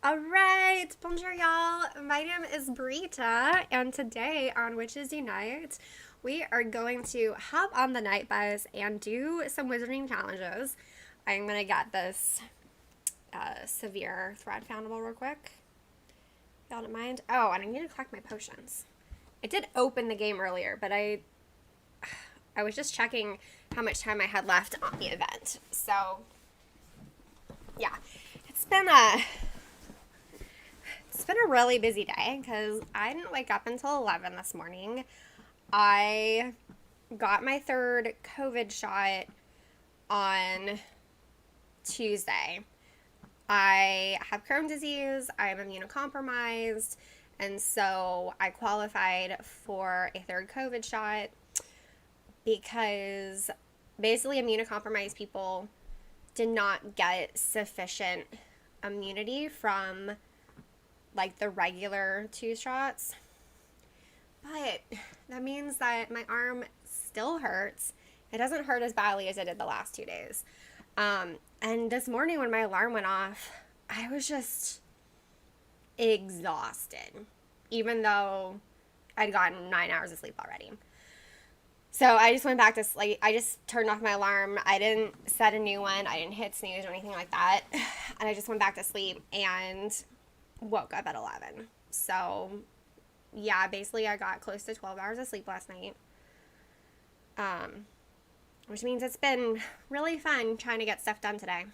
All right, bonjour, y'all. My name is Brita, and today on Witches Unite, we are going to hop on the night bus and do some wizarding challenges. I'm gonna get this severe thread foundable real quick. Y'all don't mind? Oh, and I need to collect my potions. I did open the game earlier, but I was just checking how much time I had left on the event. So, yeah, it's been a really busy day because I didn't wake up until 11 this morning. I got my third COVID shot on Tuesday. I have Crohn's disease, I'm immunocompromised, and so I qualified for a third COVID shot because basically immunocompromised people did not get sufficient immunity from like the regular 2 shots. But that means that my arm still hurts. It doesn't hurt as badly as it did the last 2 days. And this morning when my alarm went off, I was just exhausted, even though I'd gotten 9 hours of sleep already. So I just went back to sleep. I just turned off my alarm. I didn't set a new one. I didn't hit snooze or anything like that. And I just went back to sleep and woke up at 11. So, yeah, basically I got close to 12 hours of sleep last night. Which means it's been really fun trying to get stuff done today.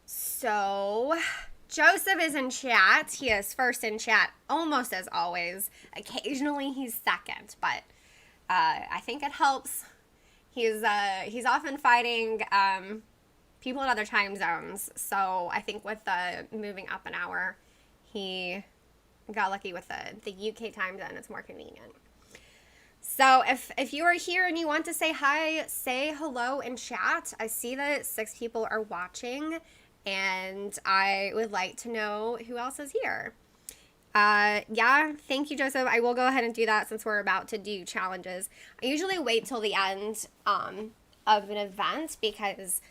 So, Joseph is in chat. He is first in chat almost as always. Occasionally he's second, but I think it helps. He's often fighting people in other time zones. So I think with the moving up an hour, he got lucky with the UK time zone. It's more convenient. So if you are here and you want to say hi, say hello in chat. I see that 6 people are watching, and I would like to know who else is here. Yeah, thank you, Joseph. I will go ahead and do that since we're about to do challenges. I usually wait till the end of an event because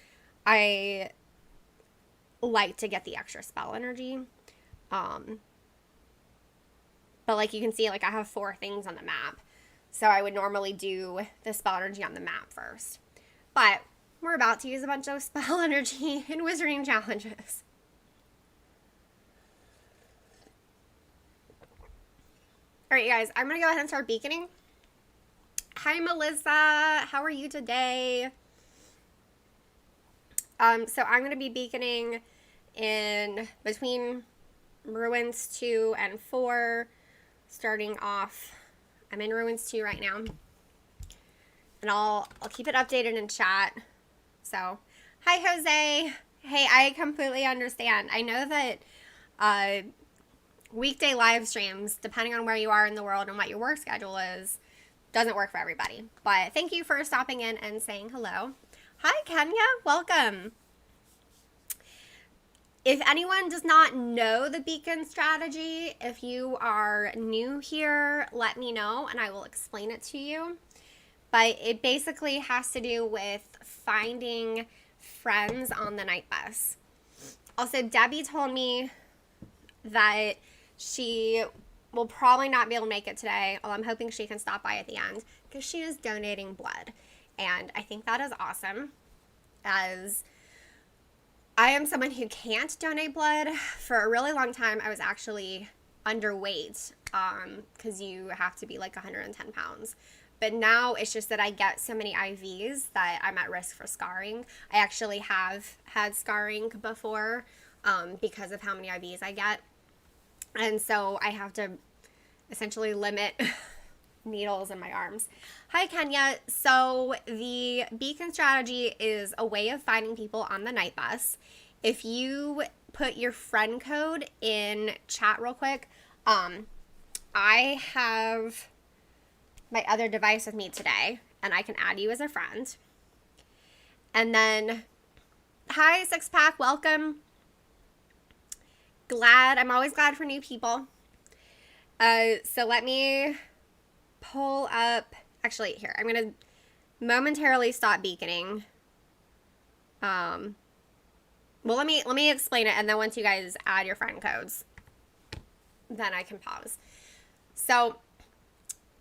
I like to get the extra spell energy. But like you can see, like I have 4 things on the map. So I would normally do the spell energy on the map first. But we're about to use a bunch of spell energy in wizarding challenges. All right, you guys, I'm going to go ahead and start beaconing. Hi, Melissa. How are you today? So I'm going to be beaconing in between Ruins 2 and 4, starting off. I'm in Ruins 2 right now. And I'll keep it updated in chat. So, hi, Jose. Hey, I completely understand. I know that weekday live streams, depending on where you are in the world and what your work schedule is, doesn't work for everybody. But thank you for stopping in and saying hello. Hi, Kenya. Welcome. If anyone does not know the beacon strategy, if you are new here, let me know and I will explain it to you. But it basically has to do with finding friends on the night bus. Also, Debbie told me that she will probably not be able to make it today, although I'm hoping she can stop by at the end because she is donating blood. And I think that is awesome, as I am someone who can't donate blood. For a really long time, I was actually underweight because you have to be like 110 pounds. But now it's just that I get so many IVs that I'm at risk for scarring. I actually have had scarring before because of how many IVs I get. And so I have to essentially limit needles in my arms. Hi, Kenya. So the beacon strategy is a way of finding people on the night bus. If you put your friend code in chat real quick, I have my other device with me today, and I can add you as a friend. And then, hi, Six Pack, welcome. I'm always glad for new people. So let me pull up, actually, here, I'm going to momentarily stop beaconing. Well, let me explain it, and then once you guys add your friend codes, then I can pause. So,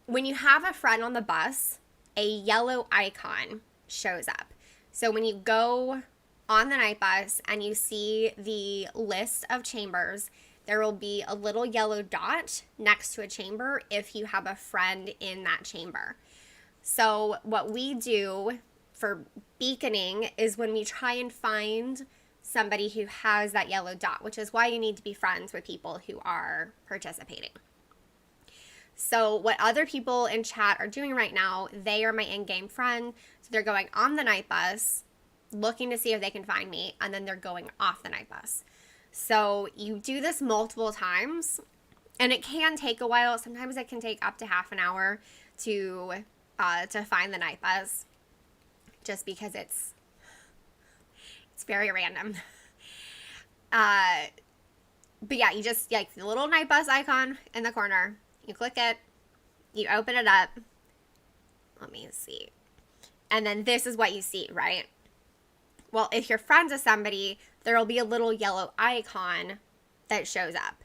when you have a friend on the bus, a yellow icon shows up. So when you go on the night bus and you see the list of chambers, there will be a little yellow dot next to a chamber if you have a friend in that chamber. So what we do for beaconing is when we try and find somebody who has that yellow dot, which is why you need to be friends with people who are participating. So what other people in chat are doing right now, they are my in-game friend. So they're going on the night bus, looking to see if they can find me, and then they're going off the night bus. So you do this multiple times, and it can take a while. Sometimes it can take up to half an hour to find the night bus, just because it's very random. But yeah, you just, like, the little night bus icon in the corner, you click it, you open it up, let me see, and then this is what you see, right? Well, if you're friends with somebody, there will be a little yellow icon that shows up.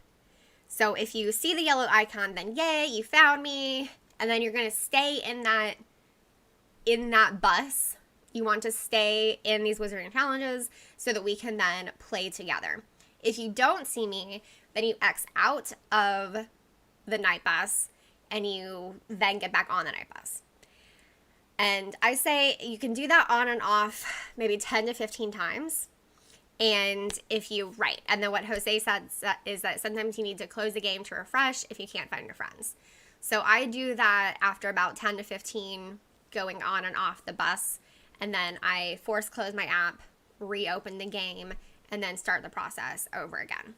So if you see the yellow icon, then yay, you found me, and then you're going to stay in that bus. You want to stay in these Wizarding Challenges so that we can then play together. If you don't see me, then you X out of the night bus and you then get back on the night bus. And I say you can do that on and off maybe 10 to 15 times. And if you, right, and then what Jose said is that sometimes you need to close the game to refresh if you can't find your friends. So I do that after about 10 to 15 going on and off the bus, and then I force close my app, reopen the game, and then start the process over again.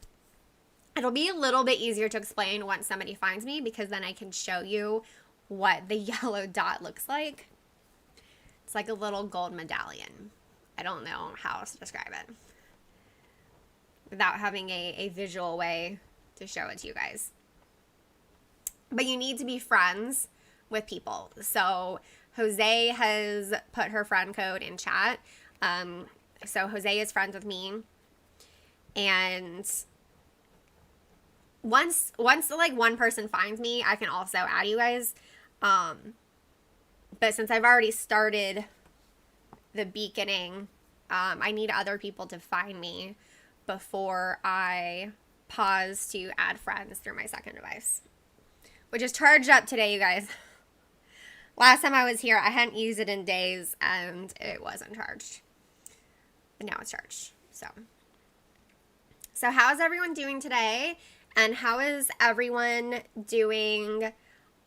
It'll be a little bit easier to explain once somebody finds me, because then I can show you what the yellow dot looks like. It's like a little gold medallion. I don't know how else to describe it without having a visual way to show it to you guys. But you need to be friends with people. So Jose has put her friend code in chat. So Jose is friends with me. And once like one person finds me, I can also add you guys. But since I've already started the beaconing, I need other people to find me before I pause to add friends through my second device, which is charged up today, you guys. Last time I was here, I hadn't used it in days, and it wasn't charged. But now it's charged. So how's everyone doing today? And how is everyone doing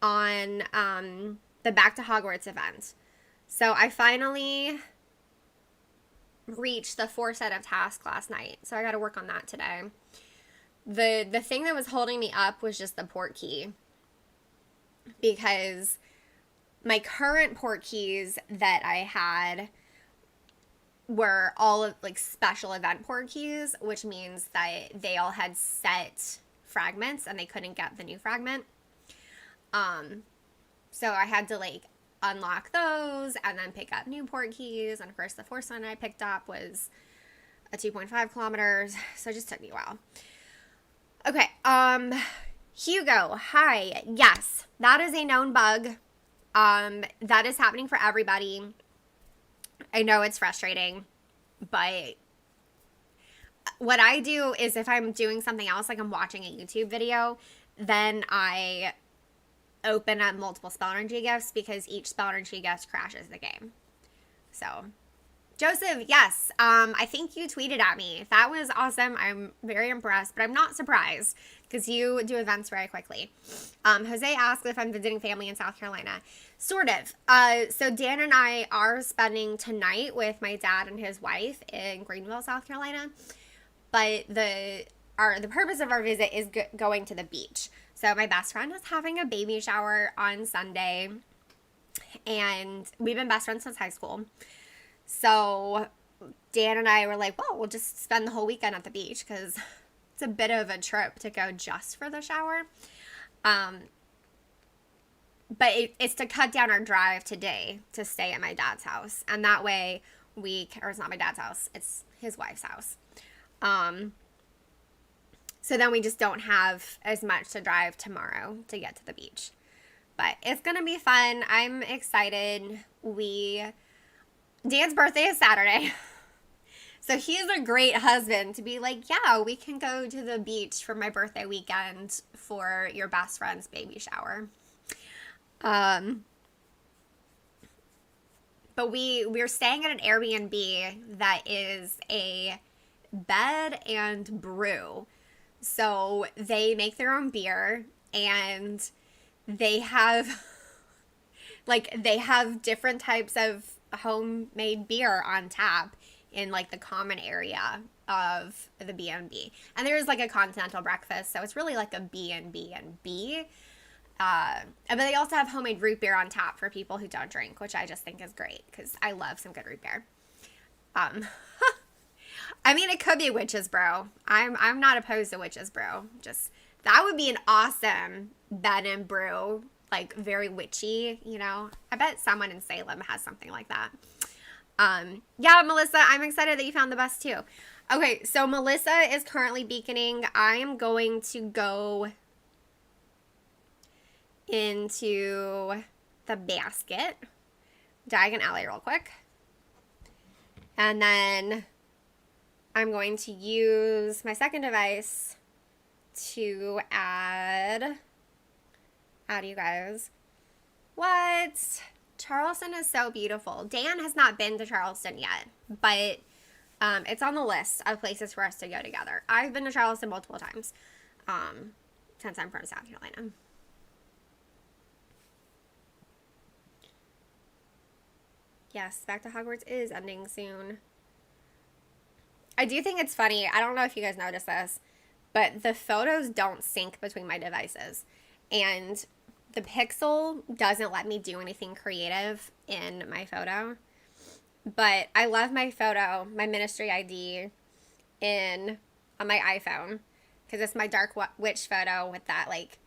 on the Back to Hogwarts event? So I finally reached the 4 set of tasks last night, so I got to work on that today. The thing that was holding me up was just the Portkey, because my current Portkeys that I had were all of like special event Portkeys, which means that they all had set fragments and they couldn't get the new fragment. So I had to like unlock those and then pick up new Portkeys, and of course the first one I picked up was a 2.5 kilometers, so it just took me a while. Okay, Hugo, hi. Yes, that is a known bug. That is happening for everybody. I know it's frustrating, but what I do is if I'm doing something else, like I'm watching a YouTube video, then I open up multiple spell energy gifts, because each spell energy gift crashes the game. So, Joseph, yes, I think you tweeted at me. That was awesome. I'm very impressed, but I'm not surprised because you do events very quickly. Jose asked if I'm visiting family in South Carolina. Sort of. So Dan and I are spending tonight with my dad and his wife in Greenville, South Carolina. But the purpose of our visit is going to the beach. So my best friend was having a baby shower on Sunday, and we've been best friends since high school. So Dan and I were like, well, we'll just spend the whole weekend at the beach, because it's a bit of a trip to go just for the shower. But it's to cut down our drive today to stay at my dad's house. And that way or it's not my dad's house, it's his wife's house. So then we just don't have as much to drive tomorrow to get to the beach. But it's going to be fun. I'm excited. Dan's birthday is Saturday. So he's a great husband to be like, yeah, we can go to the beach for my birthday weekend for your best friend's baby shower. But we're staying at an Airbnb that is a bed and brew. So they make their own beer, and they have different types of homemade beer on tap in like the common area of the B&B. And there's like a continental breakfast, so it's really like a B&B and B. But they also have homemade root beer on tap for people who don't drink, which I just think is great because I love some good root beer. I mean, it could be Witch's Brew. I'm not opposed to Witch's Brew. Just that would be an awesome bed and brew, like very witchy, you know. I bet someone in Salem has something like that. Yeah, Melissa, I'm excited that you found the bus too. Okay, so Melissa is currently beaconing. I am going to go into the basket, Diagon Alley real quick, and then I'm going to use my second device to add you guys. What? Charleston is so beautiful. Dan has not been to Charleston yet, but it's on the list of places for us to go together. I've been to Charleston multiple times since I'm from South Carolina. Yes, Back to Hogwarts is ending soon. I do think it's funny. I don't know if you guys notice this, but the photos don't sync between my devices. And the Pixel doesn't let me do anything creative in my photo. But I love my photo, my ministry ID on my iPhone, because it's my Dark Witch photo with that like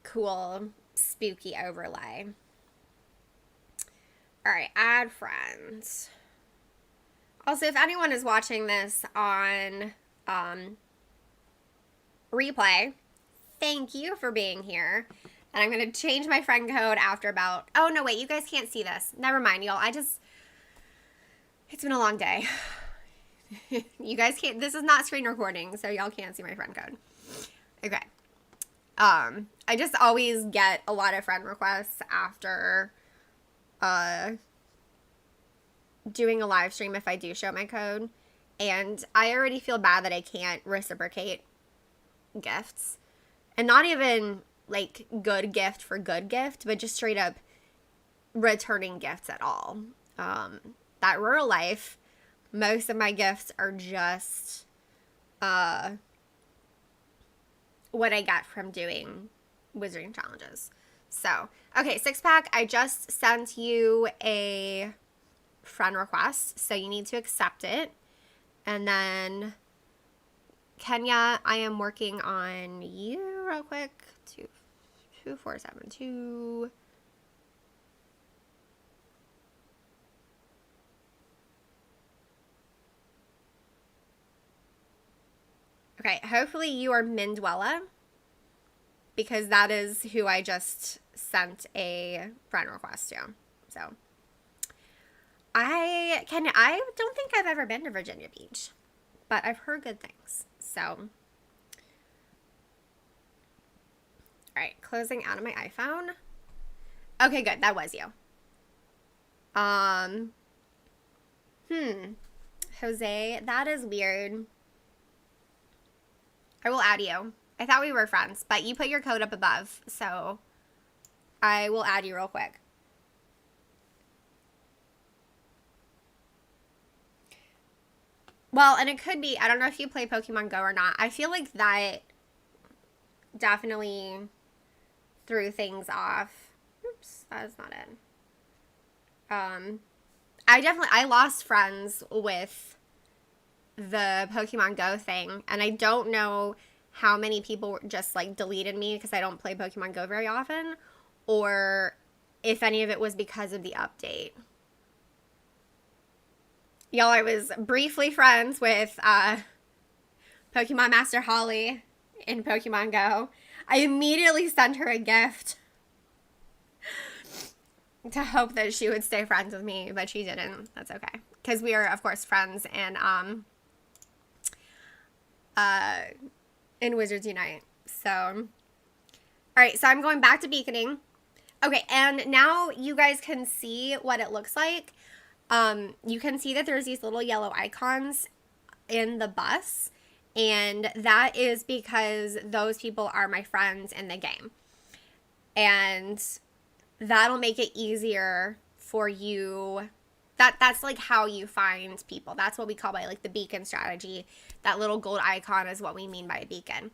cool spooky overlay. All right, add friends. Also, if anyone is watching this on replay, thank you for being here. And I'm going to change my friend code after about... Oh, no, wait. You guys can't see this. Never mind, y'all. It's been a long day. You guys can't... This is not screen recording, so y'all can't see my friend code. Okay. I just always get a lot of friend requests after doing a live stream if I do show my code. And I already feel bad that I can't reciprocate gifts. And not even... like good gift for good gift, but just straight up returning gifts at all. That rural life, most of my gifts are just what I got from doing wizarding challenges. So, okay, 6-pack, I just sent you a friend request, so you need to accept it. And then Kenya, I am working on you real quick. 2472. Okay, hopefully you are Mindwella, because that is who I just sent a friend request to. So I don't think I've ever been to Virginia Beach, but I've heard good things. So all right, closing out of my iPhone. Okay, good. That was you. Jose, that is weird. I will add you. I thought we were friends, but you put your code up above, so I will add you real quick. Well, and it could be, I don't know if you play Pokemon Go or not. I feel like that definitely threw things off. Oops, that is not it. I lost friends with the Pokemon Go thing, and I don't know how many people just like deleted me because I don't play Pokemon Go very often, or if any of it was because of the update. Y'all, I was briefly friends with Pokemon Master Holly in Pokemon Go. I immediately sent her a gift to hope that she would stay friends with me, but she didn't. That's okay. Because we are, of course, friends in Wizards Unite. So, all right, so I'm going back to beaconing. Okay, and now you guys can see what it looks like. You can see that there's these little yellow icons in the bus, and that is because those people are my friends in the game. And that'll make it easier for you. That's like how you find people. That's what we call by like the beacon strategy. That little gold icon is what we mean by a beacon.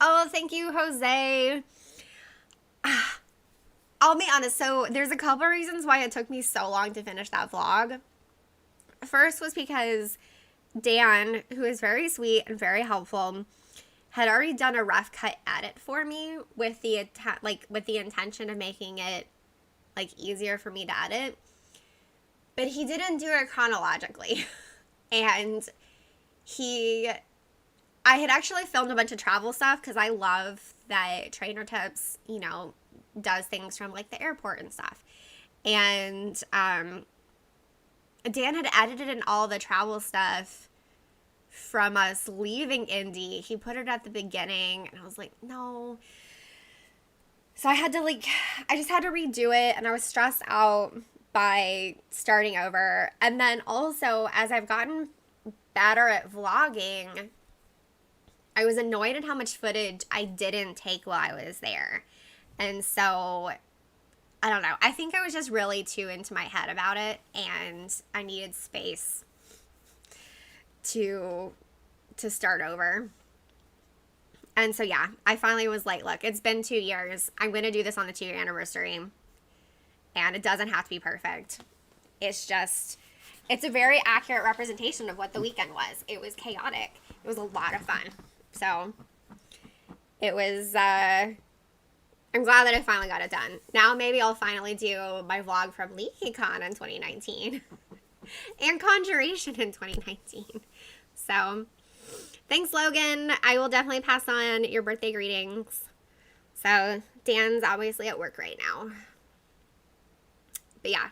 Oh, thank you, Jose. I'll be honest. So there's a couple reasons why it took me so long to finish that vlog. First was because Dan, who is very sweet and very helpful, had already done a rough cut edit for me with the intention of making it like easier for me to edit. But he didn't do it chronologically. And I had actually filmed a bunch of travel stuff because I love that Trainer Tips, you know, does things from like the airport and stuff. And Dan had edited in all the travel stuff from us leaving Indy. He put it at the beginning, and I was like, no. So I just had to redo it, and I was stressed out by starting over. And then also, as I've gotten better at vlogging, I was annoyed at how much footage I didn't take while I was there. And so, I don't know. I think I was just really too into my head about it, and I needed space to start over. And so, yeah, I finally was like, look, it's been 2 years. I'm going to do this on the 2-year anniversary. And it doesn't have to be perfect. It's a very accurate representation of what the weekend was. It was chaotic. It was a lot of fun. So, it was, I'm glad that I finally got it done. Now maybe I'll finally do my vlog from LeakyCon in 2019. And Conjuration in 2019. So, thanks, Logan. I will definitely pass on your birthday greetings. So, Dan's obviously at work right now. But yeah,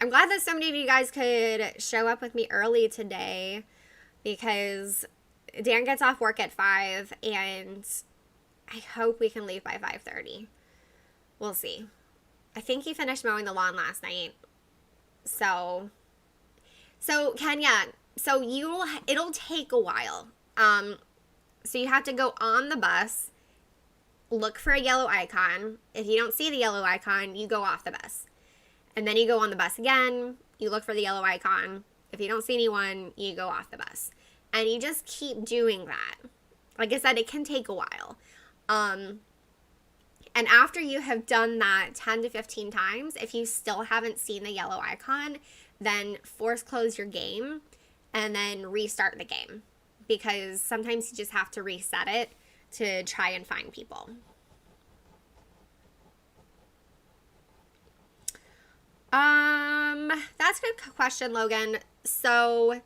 I'm glad that so many of you guys could show up with me early today because Dan gets off work at 5 and I hope we can leave by 5:30. We'll see. I think he finished mowing the lawn last night. So Kenya, it'll take a while. So you have to go on the bus, look for a yellow icon. If you don't see the yellow icon, you go off the bus. And then you go on the bus again, you look for the yellow icon. If you don't see anyone, you go off the bus. And you just keep doing that. Like I said, it can take a while. And after you have done that 10 to 15 times, if you still haven't seen the yellow icon, then force close your game and then restart the game. Because sometimes you just have to reset it to try and find people. That's a good question, Logan. So,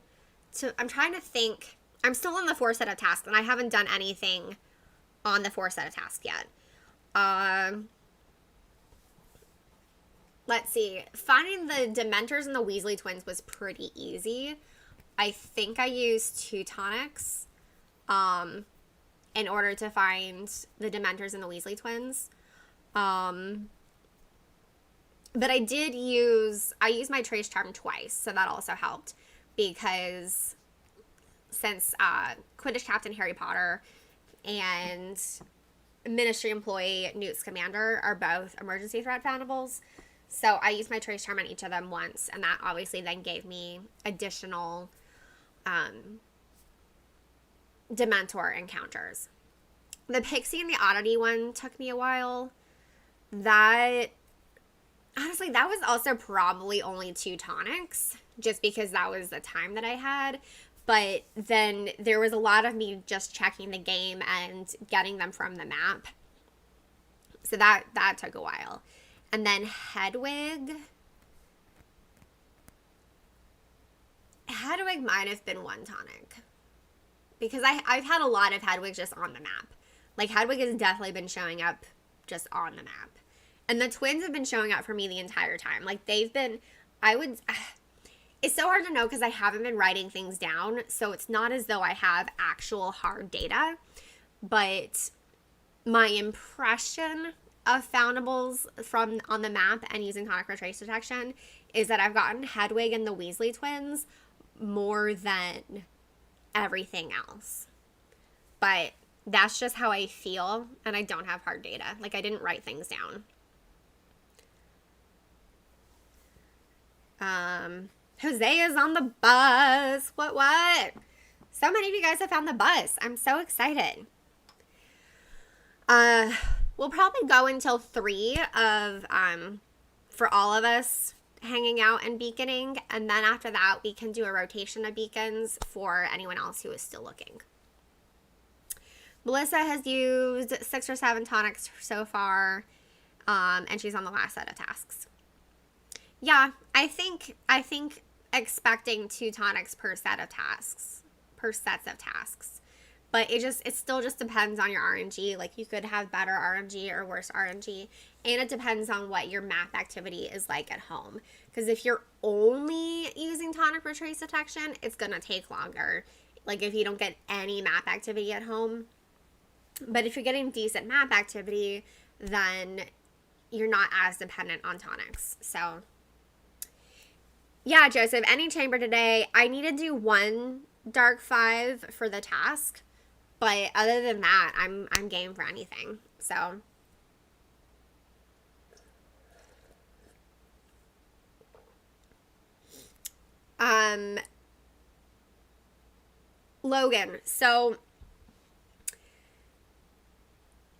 I'm trying to think. I'm still on the 4 set of tasks, and I haven't done anything on the 4 set of tasks yet. Let's see. Finding the Dementors and the Weasley twins was pretty easy. I think I used 2 tonics, in order to find the Dementors and the Weasley twins. But I used my Trace Charm twice, so that also helped because since Quidditch Captain Harry Potter and Ministry Employee Newt Scamander are both emergency threat foundables, so I used my Trace Charm on each of them once, and that obviously then gave me additional Dementor encounters. The Pixie and the Oddity one took me a while. Honestly, that was also probably only 2 tonics, just because that was the time that I had. But then there was a lot of me just checking the game and getting them from the map. So that took a while. And then Hedwig Hedwig might have been one tonic. Because I've had a lot of Hedwig just on the map. Like, Hedwig has definitely been showing up just on the map. And the twins have been showing up for me the entire time. Like, they've been, it's so hard to know because I haven't been writing things down. So it's not as though I have actual hard data. But my impression of foundables from on the map and using tonic for trace detection is that I've gotten Hedwig and the Weasley twins more than everything else. But that's just how I feel, and I don't have hard data. Like, I didn't write things down. Jose is on the bus. What? So many of you guys have found the bus. I'm so excited. We'll probably go until 3 of, for all of us hanging out and beaconing. And then after that, we can do a rotation of beacons for anyone else who is still looking. Melissa has used 6 or 7 tonics so far. And she's on the last set of tasks. Yeah, I think expecting 2 tonics per sets of tasks. But it still just depends on your RNG. Like, you could have better RNG or worse RNG. And it depends on what your map activity is like at home. Because if you're only using tonic for trace detection, it's going to take longer. Like, if you don't get any map activity at home. But if you're getting decent map activity, then you're not as dependent on tonics. So, yeah, Joseph, any chamber today. I need to do 1 dark 5 for the task. But other than that, I'm game for anything. So, Logan, so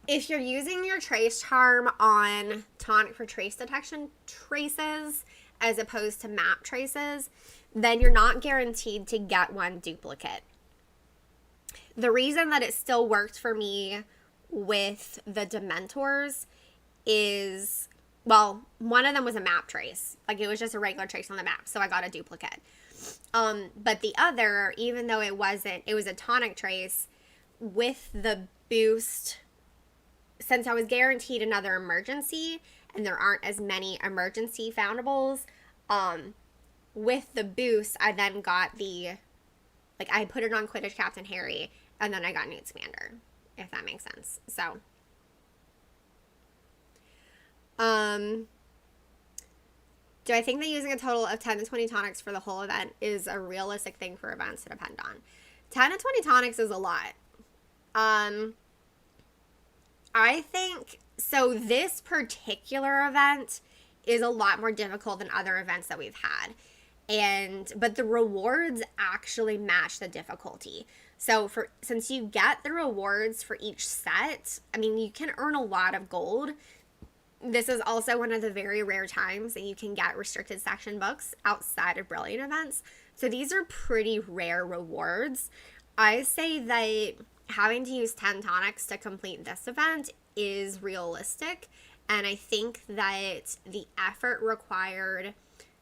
if you're using your trace charm on tonic for trace detection traces as opposed to map traces, then you're not guaranteed to get 1 duplicate. The reason that it still worked for me with the Dementors is, well, one of them was a map trace. Like, it was just a regular trace on the map, so I got a duplicate. But the other, even though it was a tonic trace, with the boost, since I was guaranteed another emergency, and there aren't as many emergency foundables, with the boost, I then got I put it on Quidditch Captain Harry, and then I got Newt Scamander, if that makes sense. So, do I think that using a total of 10 to 20 tonics for the whole event is a realistic thing for events to depend on? 10 to 20 tonics is a lot. I think, so this particular event is a lot more difficult than other events that we've had. But the rewards actually match the difficulty. So since you get the rewards for each set, I mean, you can earn a lot of gold. This is also one of the very rare times that you can get restricted section books outside of Brilliant events. So these are pretty rare rewards. I say that having to use 10 tonics to complete this event is realistic. And I think that the effort required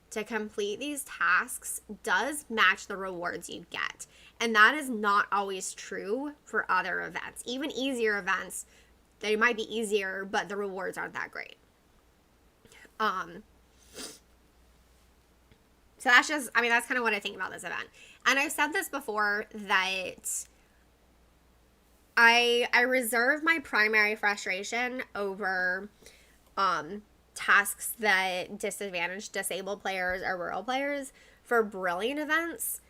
to complete these tasks does match the rewards you get. And that is not always true for other events. Even easier events, they might be easier, but the rewards aren't that great. So that's just, I mean, that's kind of what I think about this event. And I've said this before, that I reserve my primary frustration over tasks that disadvantage disabled players or rural players for Brilliant events.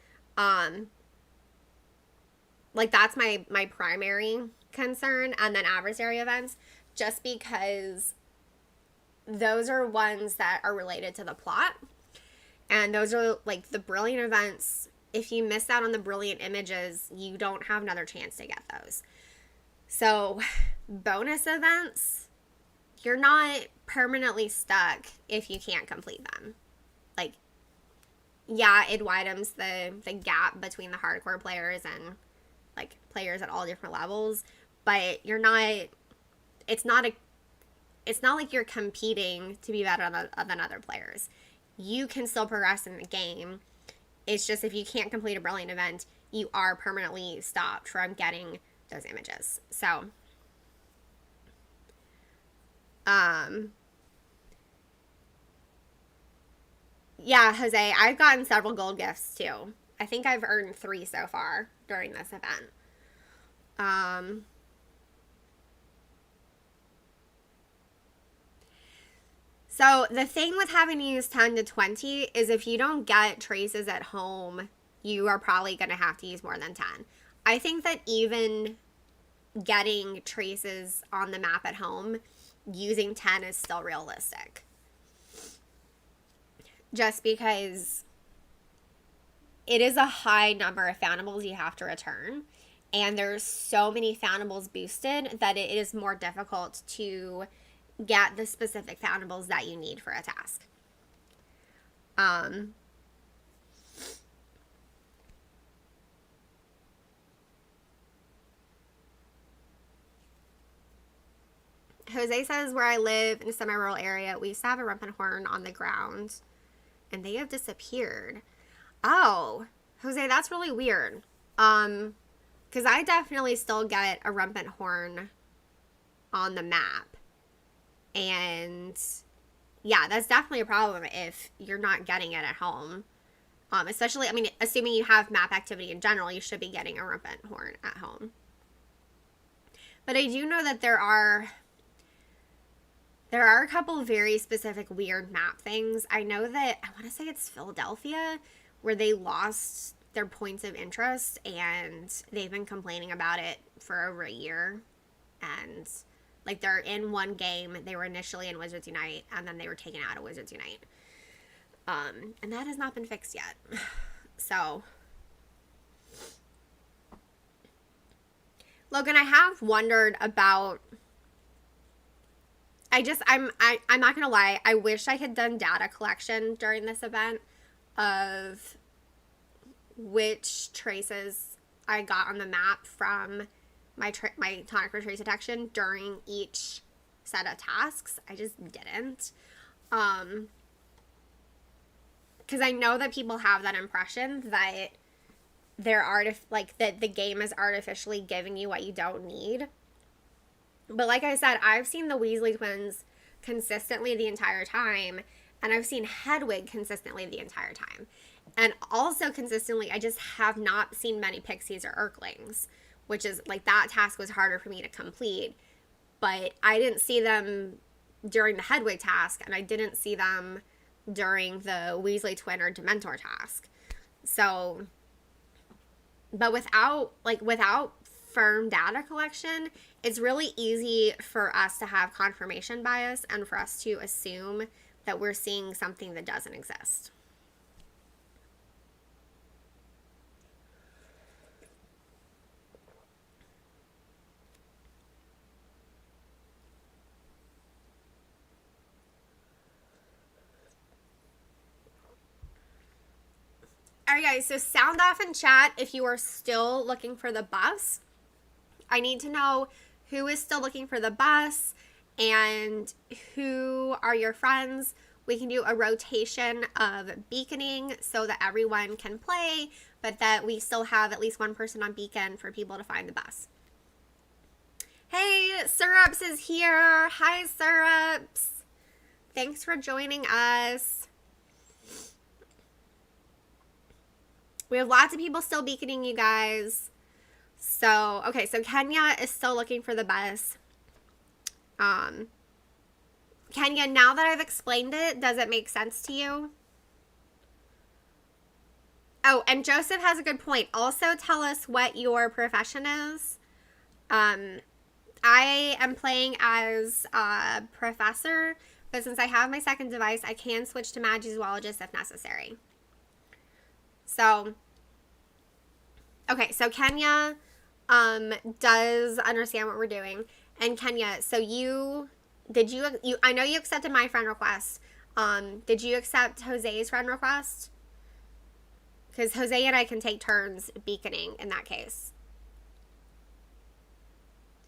Like, that's my primary concern, and then adversary events, just because those are ones that are related to the plot, and those are, like, the Brilliant events. If you miss out on the Brilliant images, you don't have another chance to get those. So, bonus events, you're not permanently stuck if you can't complete them. Like, yeah, it widens the gap between the hardcore players and, like, players at all different levels, but you're not, it's not like you're competing to be better than other players. You can still progress in the game It's just if you can't complete a brilliant event, you are permanently stopped from getting those images. So, yeah, Jose, I've gotten several gold gifts too. I think I've earned 3 so far during this event. So the thing with having to use 10 to 20 is if you don't get traces at home, you are probably going to have to use more than 10. I think that even getting traces on the map at home, using 10 is still realistic. Just because it is a high number of foundables you have to return. And there's so many foundables boosted that it is more difficult to get the specific foundables that you need for a task. Jose says, where I live in a semi-rural area, we used to have a rumpin horn on the ground, and they have disappeared. Oh, Jose, that's really weird. Because I definitely still get a rumpin horn on the map. And yeah, that's definitely a problem if you're not getting it at home. Especially, I mean, assuming you have map activity in general, you should be getting a rumpin horn at home. But I do know that there are a couple very specific weird map things. I know that, I want to say it's Philadelphia, where they lost their points of interest, and they've been complaining about it for over a year. And like, they're in one game. They were initially in Wizards Unite, and then they were taken out of Wizards Unite. And that has not been fixed yet. So, Logan, I have wondered about, I'm not gonna lie, I wish I had done data collection during this event of which traces I got on the map from my tonic for trace detection during each set of tasks. I just didn't. Because I know that people have that impression that that the game is artificially giving you what you don't need. But like I said, I've seen the Weasley twins consistently the entire time, and I've seen Hedwig consistently the entire time. And also consistently, I just have not seen many Pixies or Urklings, which is, like, that task was harder for me to complete. But I didn't see them during the Hedwig task, and I didn't see them during the Weasley twin or Dementor task. So, but without firm data collection, it's really easy for us to have confirmation bias and for us to assume that we're seeing something that doesn't exist. Alright guys, so sound off in chat if you are still looking for the bus. I need to know who is still looking for the bus and who are your friends. We can do a rotation of beaconing so that everyone can play, but that we still have at least one person on beacon for people to find the bus. Hey, Syrups is here. Hi, Syrups. Thanks for joining us. We have lots of people still beaconing, you guys. So, okay, so Kenya is still looking for the bus. Kenya, now that I've explained it, does it make sense to you? Oh, and Joseph has a good point. Also, tell us what your profession is. I am playing as a professor, but since I have my second device, I can switch to Magizoologist if necessary. So, okay, so Kenya does understand what we're doing. And Kenya, so I know you accepted my friend request. Did you accept Jose's friend request? Because Jose and I can take turns beaconing in that case.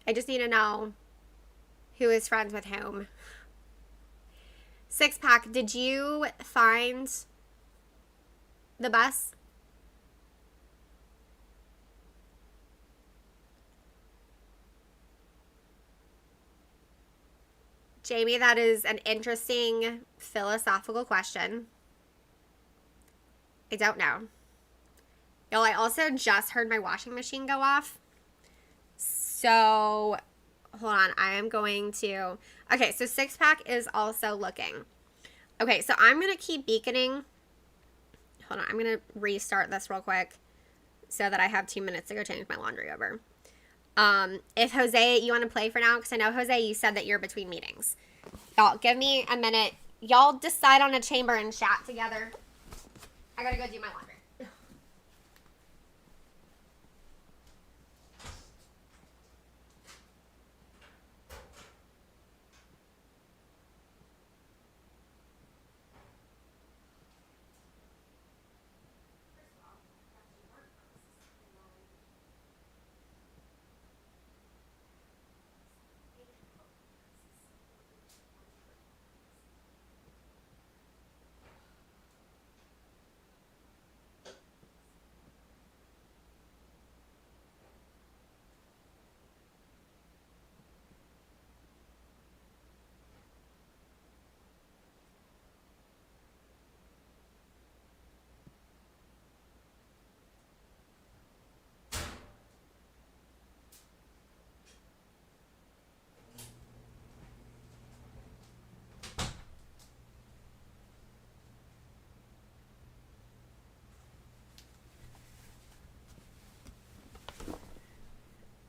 I just need to know who is friends with whom. Six Pack, did you find the bus? Jamie, that is an interesting philosophical question. I don't know. Y'all, I also just heard my washing machine go off. So, hold on. I am going to... Okay, so Six Pack is also looking. Okay, so I'm going to keep beaconing. Hold on. I'm going to restart this real quick so that I have 2 minutes to go change my laundry over. If Jose, you want to play for now? Because I know, Jose, you said that you're between meetings. Y'all, give me a minute. Y'all decide on a chamber and chat together. I got to go do my laundry.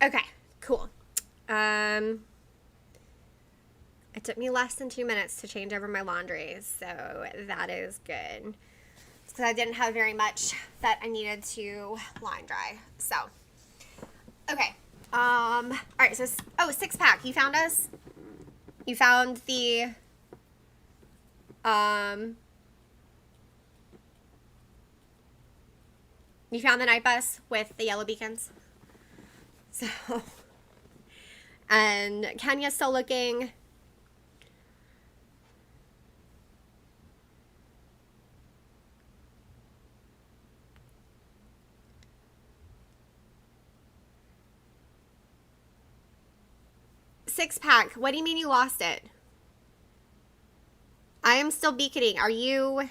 Okay, cool. It took me less than 2 minutes to change over my laundry, so that is good. It's because I didn't have very much that I needed to line dry. So, okay. All right. So, Six Pack. You found us. You found the. You found the night bus with the yellow beacons. So, and Kenya's still looking. Six Pack, what do you mean you lost it? I am still beaconing. Are you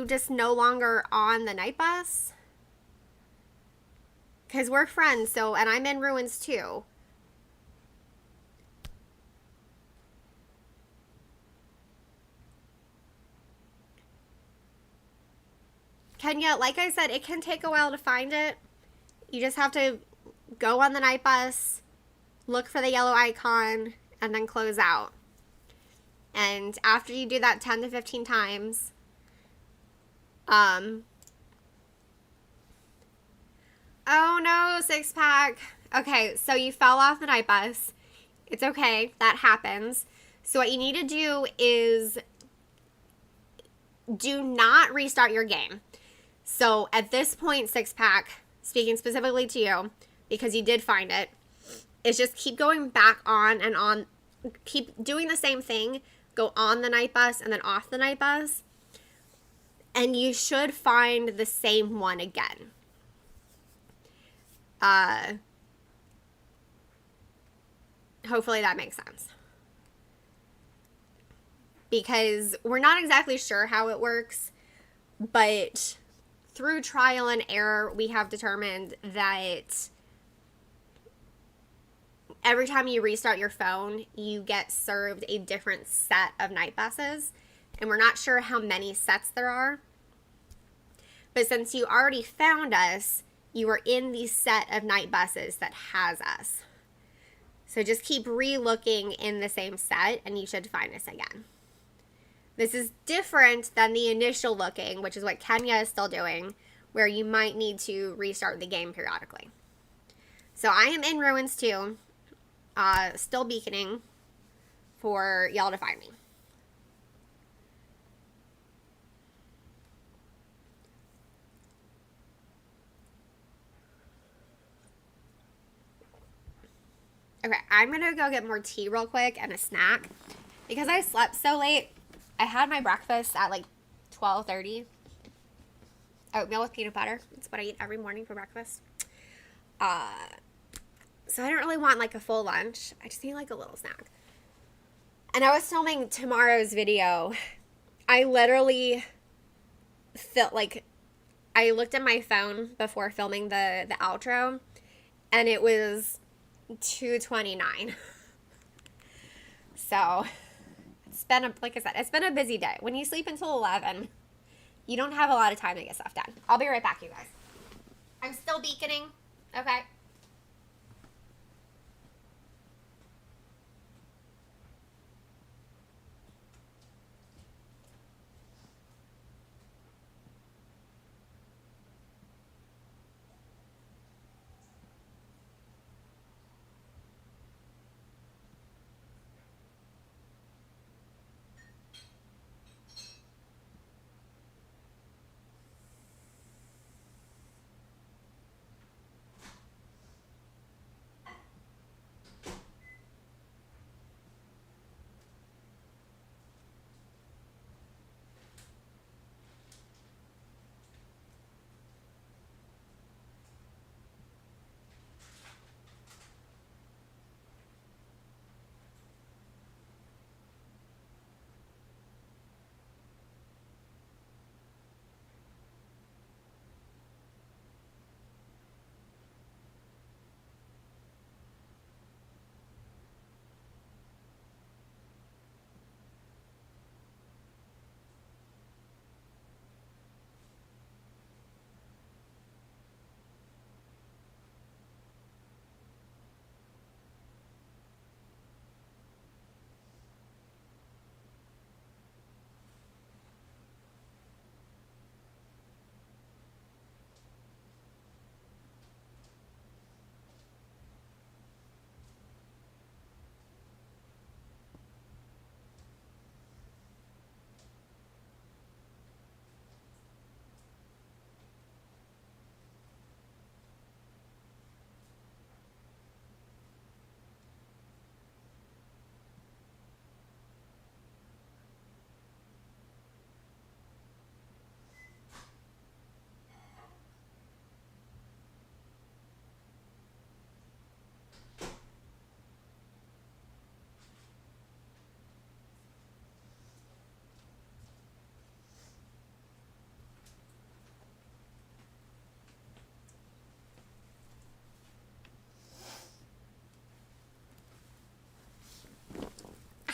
just no longer on the night bus? Because we're friends, so, and I'm in ruins too. Kenya, like I said, it can take a while to find it. You just have to go on the night bus, look for the yellow icon, and then close out. And after you do that 10 to 15 times, oh no, Six Pack. Okay, so you fell off the night bus. It's okay, that happens. So what you need to do is do not restart your game. So at this point, Six Pack, speaking specifically to you, because you did find it, is just keep going back on and on. Keep doing the same thing. Go on the night bus and then off the night bus. And you should find the same one again. Hopefully that makes sense. Because we're not exactly sure how it works, but through trial and error, we have determined that every time you restart your phone, you get served a different set of night buses. And we're not sure how many sets there are. But since you already found us, you are in the set of night buses that has us. So just keep re-looking in the same set and you should find us again. This is different than the initial looking, which is what Kenya is still doing, where you might need to restart the game periodically. So I am in ruins too, still beaconing for y'all to find me. Okay, I'm going to go get more tea real quick and a snack. Because I slept so late, I had my breakfast at like 12:30. Oatmeal with peanut butter. That's what I eat every morning for breakfast. So I don't really want like a full lunch. I just need like a little snack. and I was filming tomorrow's video. I literally felt like I looked at my phone before filming the outro, and it was 2:29. So it's been like I said, it's been a busy day. When you sleep until 11, you don't have a lot of time to get stuff done. I'll be right back, you guys. I'm still beaconing. Okay.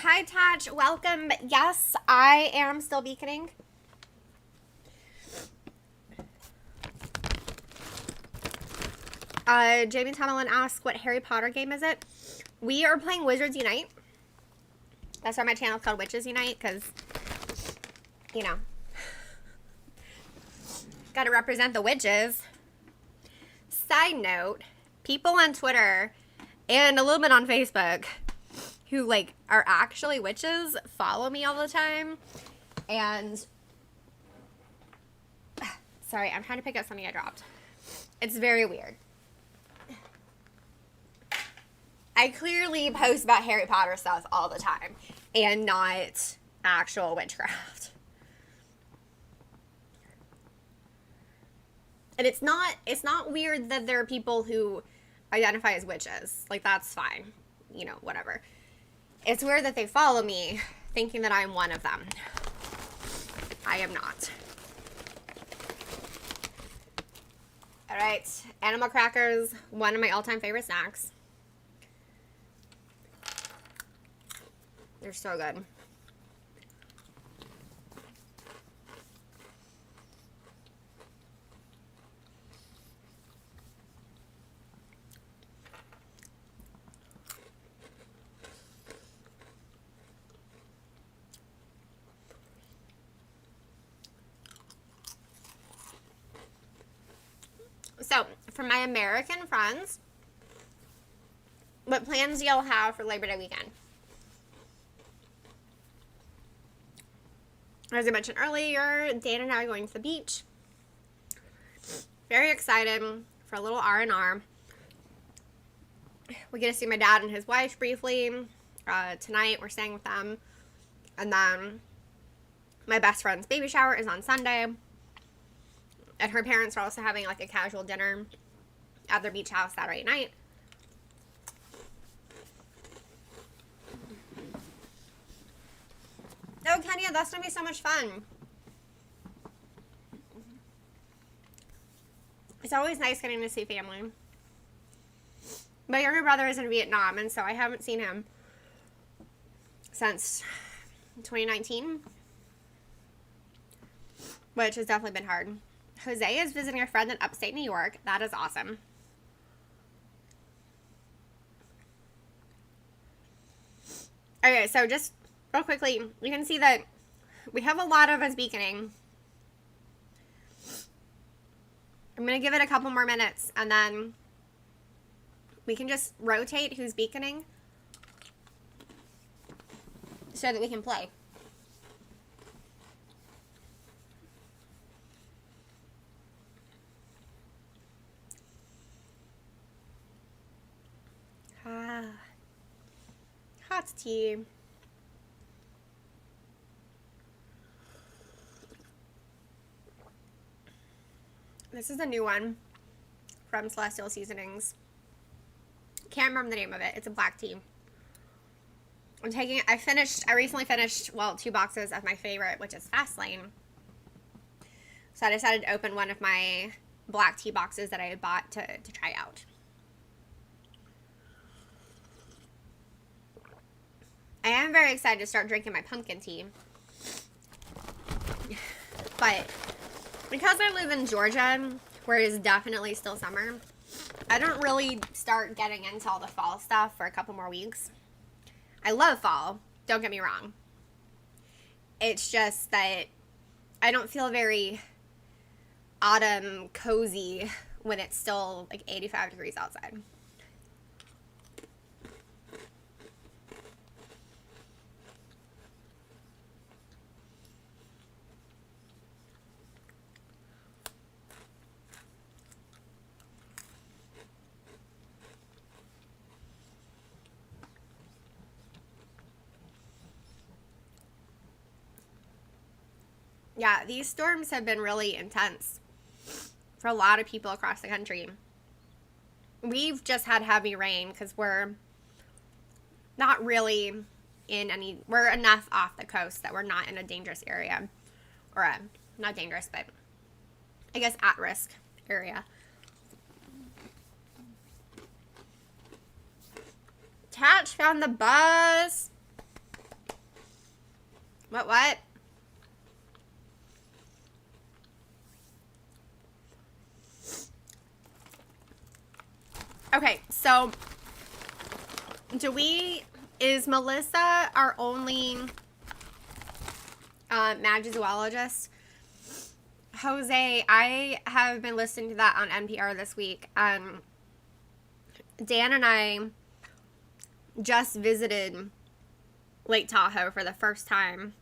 Hi, Taj. Welcome. Yes, I am still beaconing. Jamie Tunnelin asks, what Harry Potter game is it? We are playing Wizards Unite. That's why my channel is called Witches Unite, because, you know, got to represent the witches. Side note, people on Twitter and a little bit on Facebook who, like, are actually witches follow me all the time. And, sorry, I'm trying to pick up something I dropped. It's very weird. I clearly post about Harry Potter stuff all the time and not actual witchcraft. And it's not weird that there are people who identify as witches. Like, that's fine. You know, whatever. It's weird that they follow me thinking that I'm one of them. I am not. All right, animal crackers, one of my all-time favorite snacks. They're so good. So, for my American friends, what plans do y'all have for Labor Day weekend? As I mentioned earlier, Dan and I are going to the beach. Very excited for a little R&R. We get to see my dad and his wife briefly. Tonight, we're staying with them. And then my best friend's baby shower is on Sunday. And her parents are also having like a casual dinner at their beach house Saturday night. Oh, Kenya, that's going to be so much fun. It's always nice getting to see family. My younger brother is in Vietnam, and so I haven't seen him since 2019, which has definitely been hard. Jose is visiting a friend in upstate New York. That is awesome. Okay, so just real quickly, you can see that we have a lot of us beaconing. I'm going to give it a couple more minutes, and then we can just rotate who's beaconing so that we can play. Hot tea. This is a new one from Celestial Seasonings. Can't remember the name of it. It's a black tea. I recently finished, well, 2 boxes of my favorite, which is Fastlane. So I decided to open one of my black tea boxes that I had bought to try out. I am very excited to start drinking my pumpkin tea. But because I live in Georgia, where it is definitely still summer, I don't really start getting into all the fall stuff for a couple more weeks. I love fall, don't get me wrong. It's just that I don't feel very autumn cozy when it's still like 85 degrees outside. Yeah, these storms have been really intense for a lot of people across the country. We've just had heavy rain because we're not really we're enough off the coast that we're not in a dangerous area. Or not dangerous, but I guess at-risk area. Tatch found the bus. What? Okay, so is Melissa our only magizoologist? Jose, I have been listening to that on NPR this week. Dan and I just visited Lake Tahoe for the first time.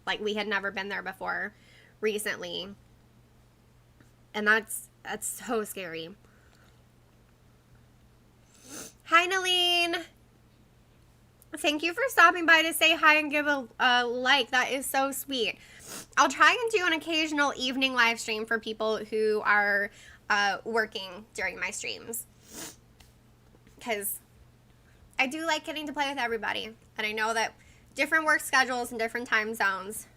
Like, we had never been there before recently. And that's so scary. Hi, Naleen. Thank you for stopping by to say hi and give a like. That is so sweet. I'll try and do an occasional evening live stream for people who are working during my streams. Because I do like getting to play with everybody. And I know that different work schedules and different time zones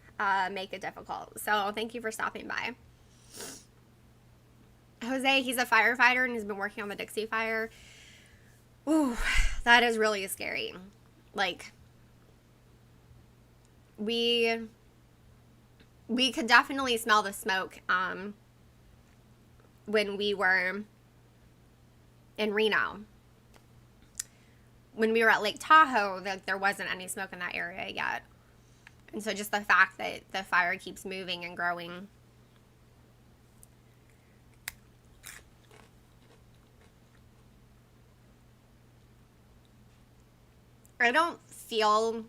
make it difficult. So thank you for stopping by. Jose, he's a firefighter and he's been working on the Dixie Fire. Ooh, that is really scary. Like, we could definitely smell the smoke when we were in Reno. When we were at Lake Tahoe, there wasn't any smoke in that area yet. And so just the fact that the fire keeps moving and growing. I don't feel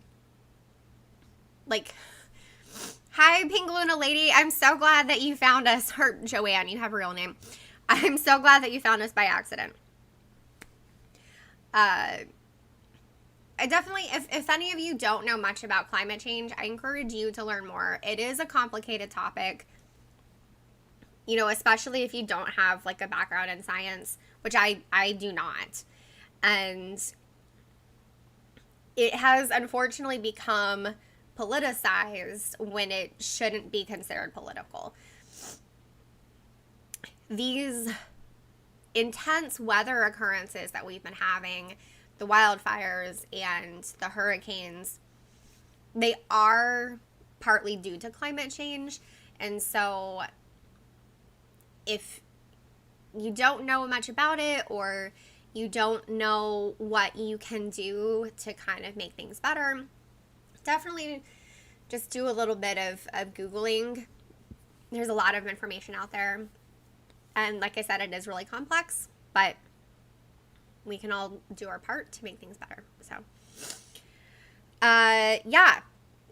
like... Hi, Pink Luna Lady. I'm so glad that you found us. Or Joanne, you have a real name. I'm so glad that you found us by accident. I definitely, if any of you don't know much about climate change, I encourage you to learn more. It is a complicated topic, you know, especially if you don't have like a background in science, which I do not. And it has unfortunately become politicized when it shouldn't be considered political. These intense weather occurrences that we've been having, the wildfires and the hurricanes, they are partly due to climate change. And so if you don't know much about it, or you don't know what you can do to kind of make things better, definitely just do a little bit of Googling. There's a lot of information out there. And like I said, it is really complex, but we can all do our part to make things better. So, yeah.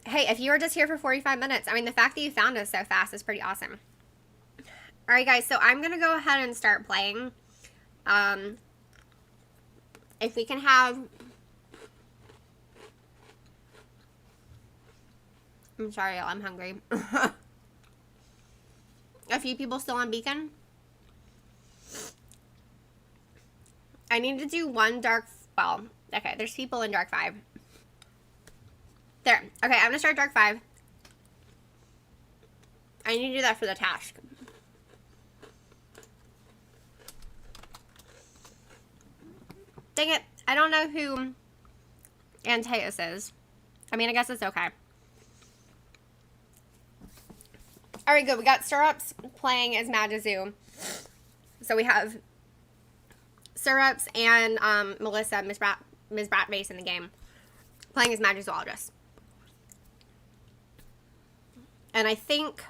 Hey, if you were just here for 45 minutes, I mean, the fact that you found us so fast is pretty awesome. All right, guys, so I'm going to go ahead and start playing. If we can have... I'm sorry, y'all, I'm hungry. A few people still on Beacon. I need to do one dark... Well, okay, there's people in Dark 5. There. Okay, I'm going to start Dark 5. I need to do that for the task. Dang it. I don't know who Antaeus is. I mean, I guess it's okay. Alright, good. We got Syrups playing as Magazoo. So we have Syrups and Melissa, Ms. Bratface in the game, playing as Magizoologist. And I think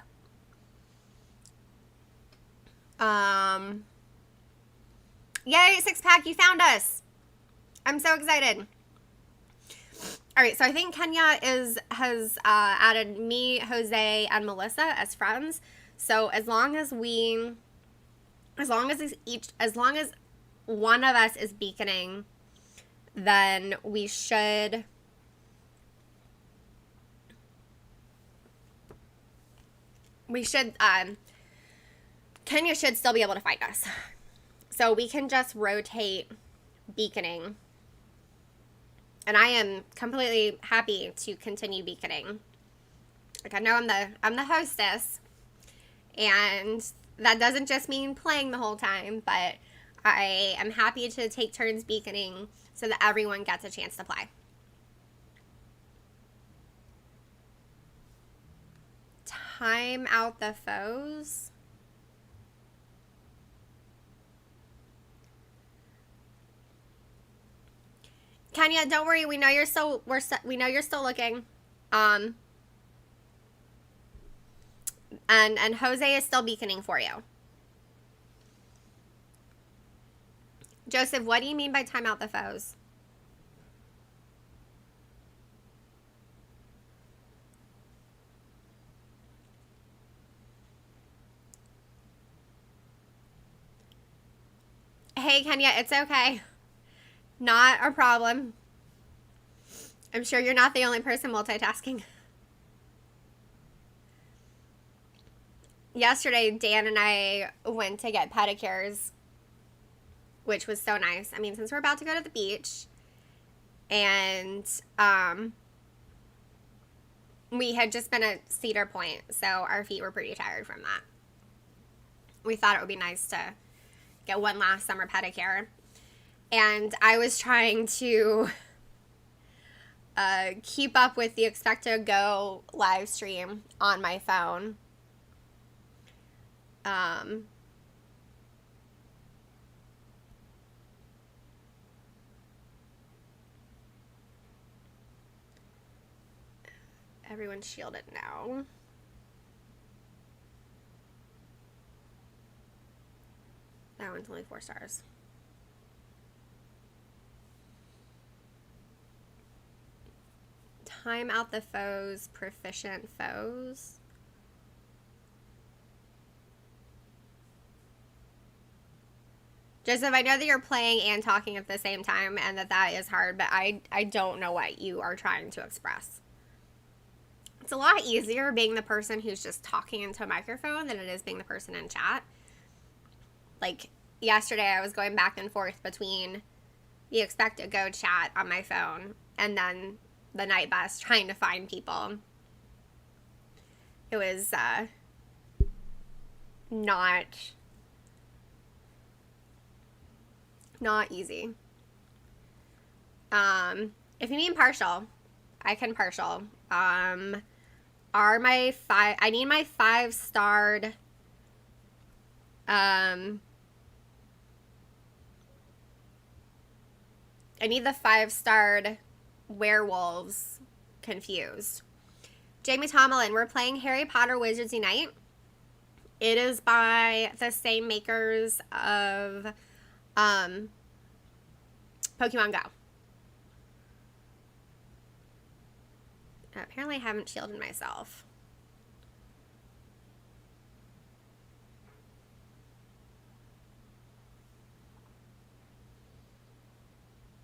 yay, 6-pack, you found us. I'm so excited. Alright, so I think Kenya has added me, Jose, and Melissa as friends. So as long as one of us is beaconing, then we should Kenya should still be able to fight us. So we can just rotate beaconing. And I am completely happy to continue beaconing. Like, I know I'm the hostess, and that doesn't just mean playing the whole time, but I am happy to take turns beaconing so that everyone gets a chance to play. Time out the foes. Kenya, don't worry. We know you're still looking. And Jose is still beaconing for you. Joseph, what do you mean by time out the foes? Hey, Kenya, it's okay. Not a problem. I'm sure you're not the only person multitasking. Yesterday, Dan and I went to get pedicures, which was so nice. I mean, since we're about to go to the beach, and we had just been at Cedar Point, so our feet were pretty tired from that. We thought it would be nice to get one last summer pedicure. And I was trying to keep up with the Expect to Go live stream on my phone. Everyone's shielded now. That one's only 4 stars. Time out the foes, proficient foes. Joseph, I know that you're playing and talking at the same time, and that is hard, but I don't know what you are trying to express. It's a lot easier being the person who's just talking into a microphone than it is being the person in chat. Like, yesterday I was going back and forth between the Expect to Go chat on my phone and then the night bus trying to find people it was not easy. If you mean partial, I can partial. Are my five? I need my 5-starred. I need the 5-starred werewolves confused. Jamie Tomlin, we're playing Harry Potter Wizards Unite. It is by the same makers of Pokemon Go. Apparently I haven't shielded myself.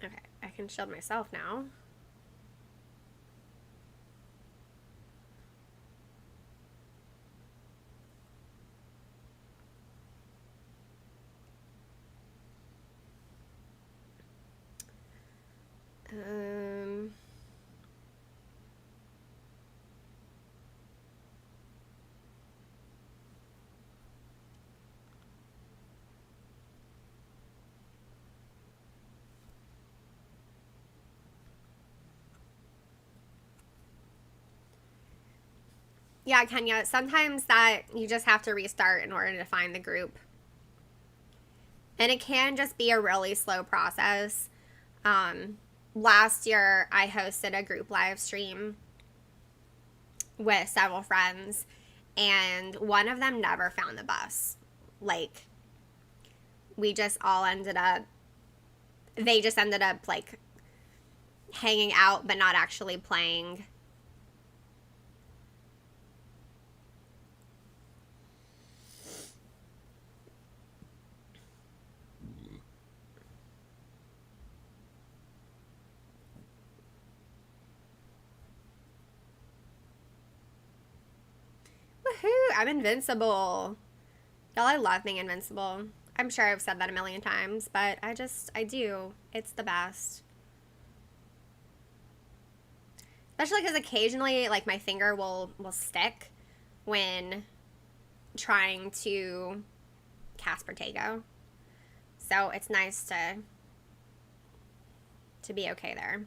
Okay, I can shield myself now. Yeah, Kenya, sometimes that you just have to restart in order to find the group. And it can just be a really slow process. Last year, I hosted a group live stream with several friends, and one of them never found the bus. Like, we just all ended up, they just ended up, like, hanging out, but not actually playing. Woohoo! I'm invincible. Y'all, I love being invincible. I'm sure I've said that a million times, but I do. It's the best. Especially because occasionally, like, my finger will stick when trying to cast Protego. So it's nice to be okay there.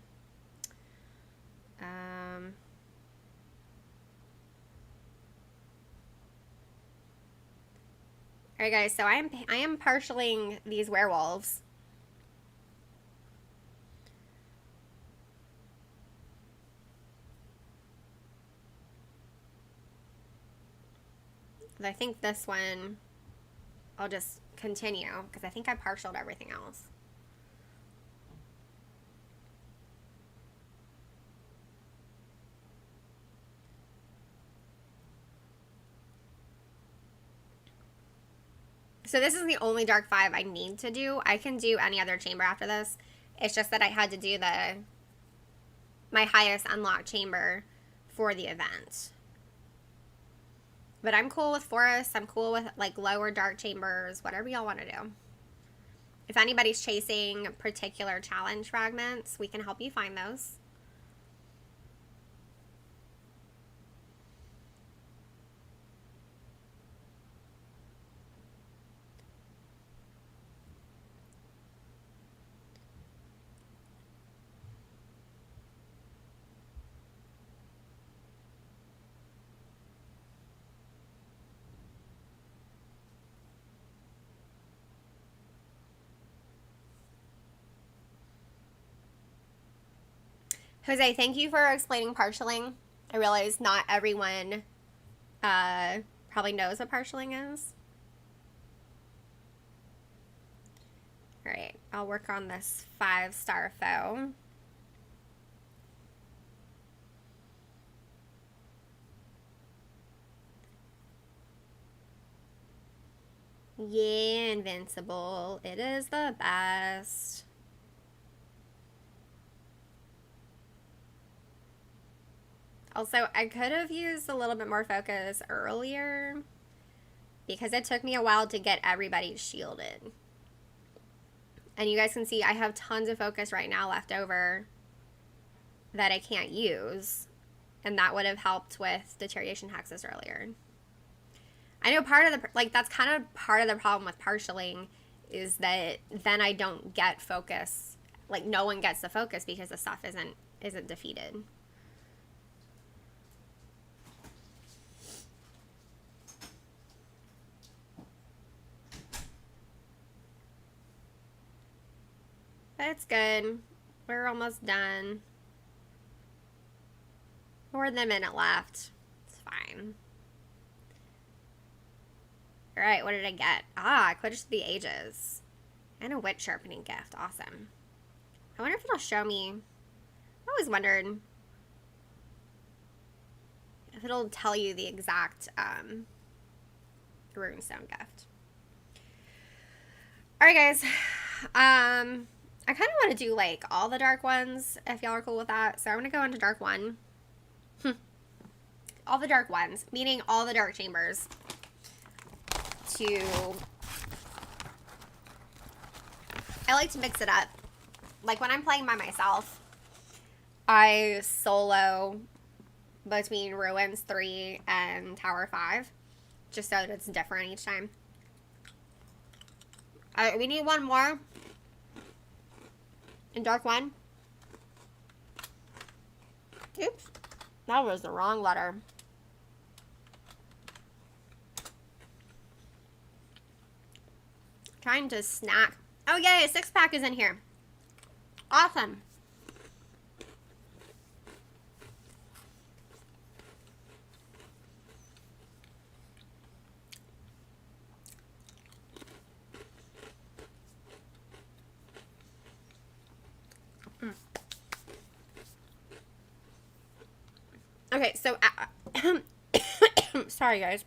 All right, guys. So I am partialing these werewolves. I think this one I'll just continue because I think I partialed everything else. So this is the only Dark 5 I need to do. I can do any other chamber after this. It's just that I had to do my highest unlocked chamber for the event. But I'm cool with forests. I'm cool with, like, lower dark chambers, whatever y'all want to do. If anybody's chasing particular challenge fragments, we can help you find those. Jose, thank you for explaining partialing. I realize not everyone probably knows what partialing is. Alright, I'll work on this 5-star foe. Yeah, invincible. It is the best. Also, I could have used a little bit more focus earlier because it took me a while to get everybody shielded. And you guys can see I have tons of focus right now left over that I can't use and that would have helped with deterioration hexes earlier. I know part of the, like, that's kind of part of the problem with partialing is that then I don't get focus. Like, no one gets the focus because the stuff isn't defeated. But it's good. We're almost done. More than a minute left. It's fine. Alright, what did I get? Ah, Quidditch of the Ages. And a wit sharpening gift. Awesome. I wonder if it'll show me. I always wondered if it'll tell you the exact runestone gift. Alright, guys. I kind of want to do, like, all the dark ones, if y'all are cool with that. So I'm going to go into dark 1. All the dark ones, meaning all the dark chambers. I like to mix it up. Like, when I'm playing by myself, I solo between Ruins 3 and Tower 5. Just so that it's different each time. We need one more. In dark 1. Oops. That was the wrong letter. Trying to snack. Oh, yay, a 6-pack is in here. Awesome. Okay, so, sorry guys.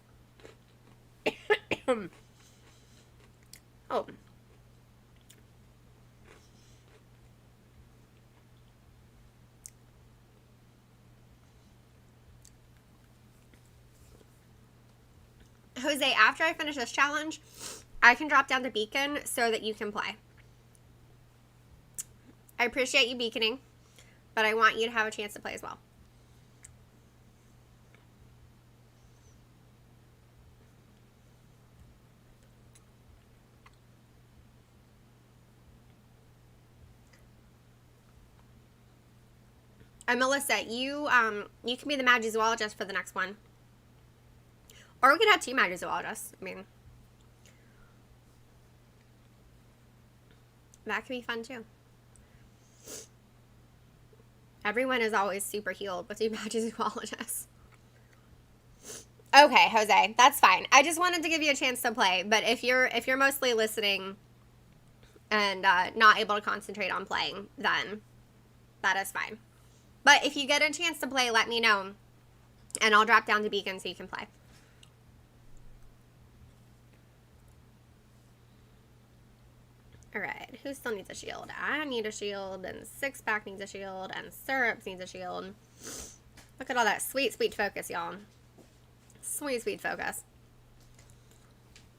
Oh. Jose, after I finish this challenge, I can drop down the beacon so that you can play. I appreciate you beaconing, but I want you to have a chance to play as well. And Melissa, you can be the Magizoologist for the next one. Or we could have 2 Magizoologists. I mean, that could be fun too. Everyone is always super healed with 2 Magizoologists. Okay, Jose, that's fine. I just wanted to give you a chance to play, but if you're mostly listening and not able to concentrate on playing, then that is fine. But if you get a chance to play, let me know, and I'll drop down to beacon so you can play. Alright, who still needs a shield? I need a shield, and 6-pack needs a shield, and Syrups needs a shield. Look at all that sweet, sweet focus, y'all. Sweet, sweet focus.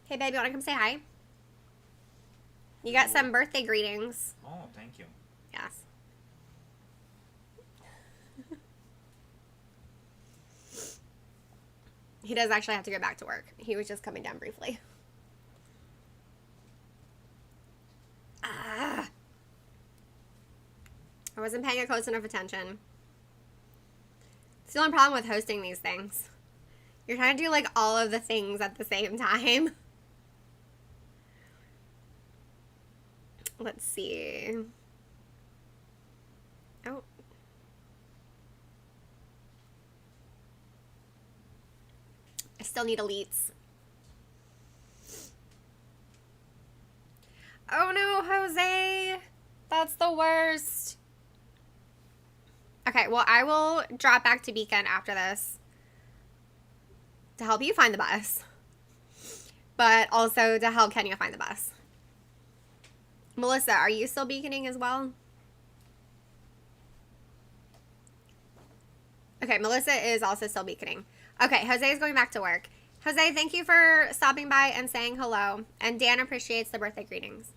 Hey, baby, want to come say hi? You got some birthday greetings. Oh, thank you. Yes. He does actually have to go back to work. He was just coming down briefly. Ah. I wasn't paying close enough attention. It's the only problem with hosting these things. You're trying to do like all of the things at the same time. Let's see. Oh. I still need elites. Oh no, Jose. That's the worst. Okay, well, I will drop back to Beacon after this to help you find the bus. But also to help Kenya find the bus. Melissa, are you still beaconing as well? Okay, Melissa is also still beaconing. Okay, Jose is going back to work. Jose, thank you for stopping by and saying hello. And Dan appreciates the birthday greetings.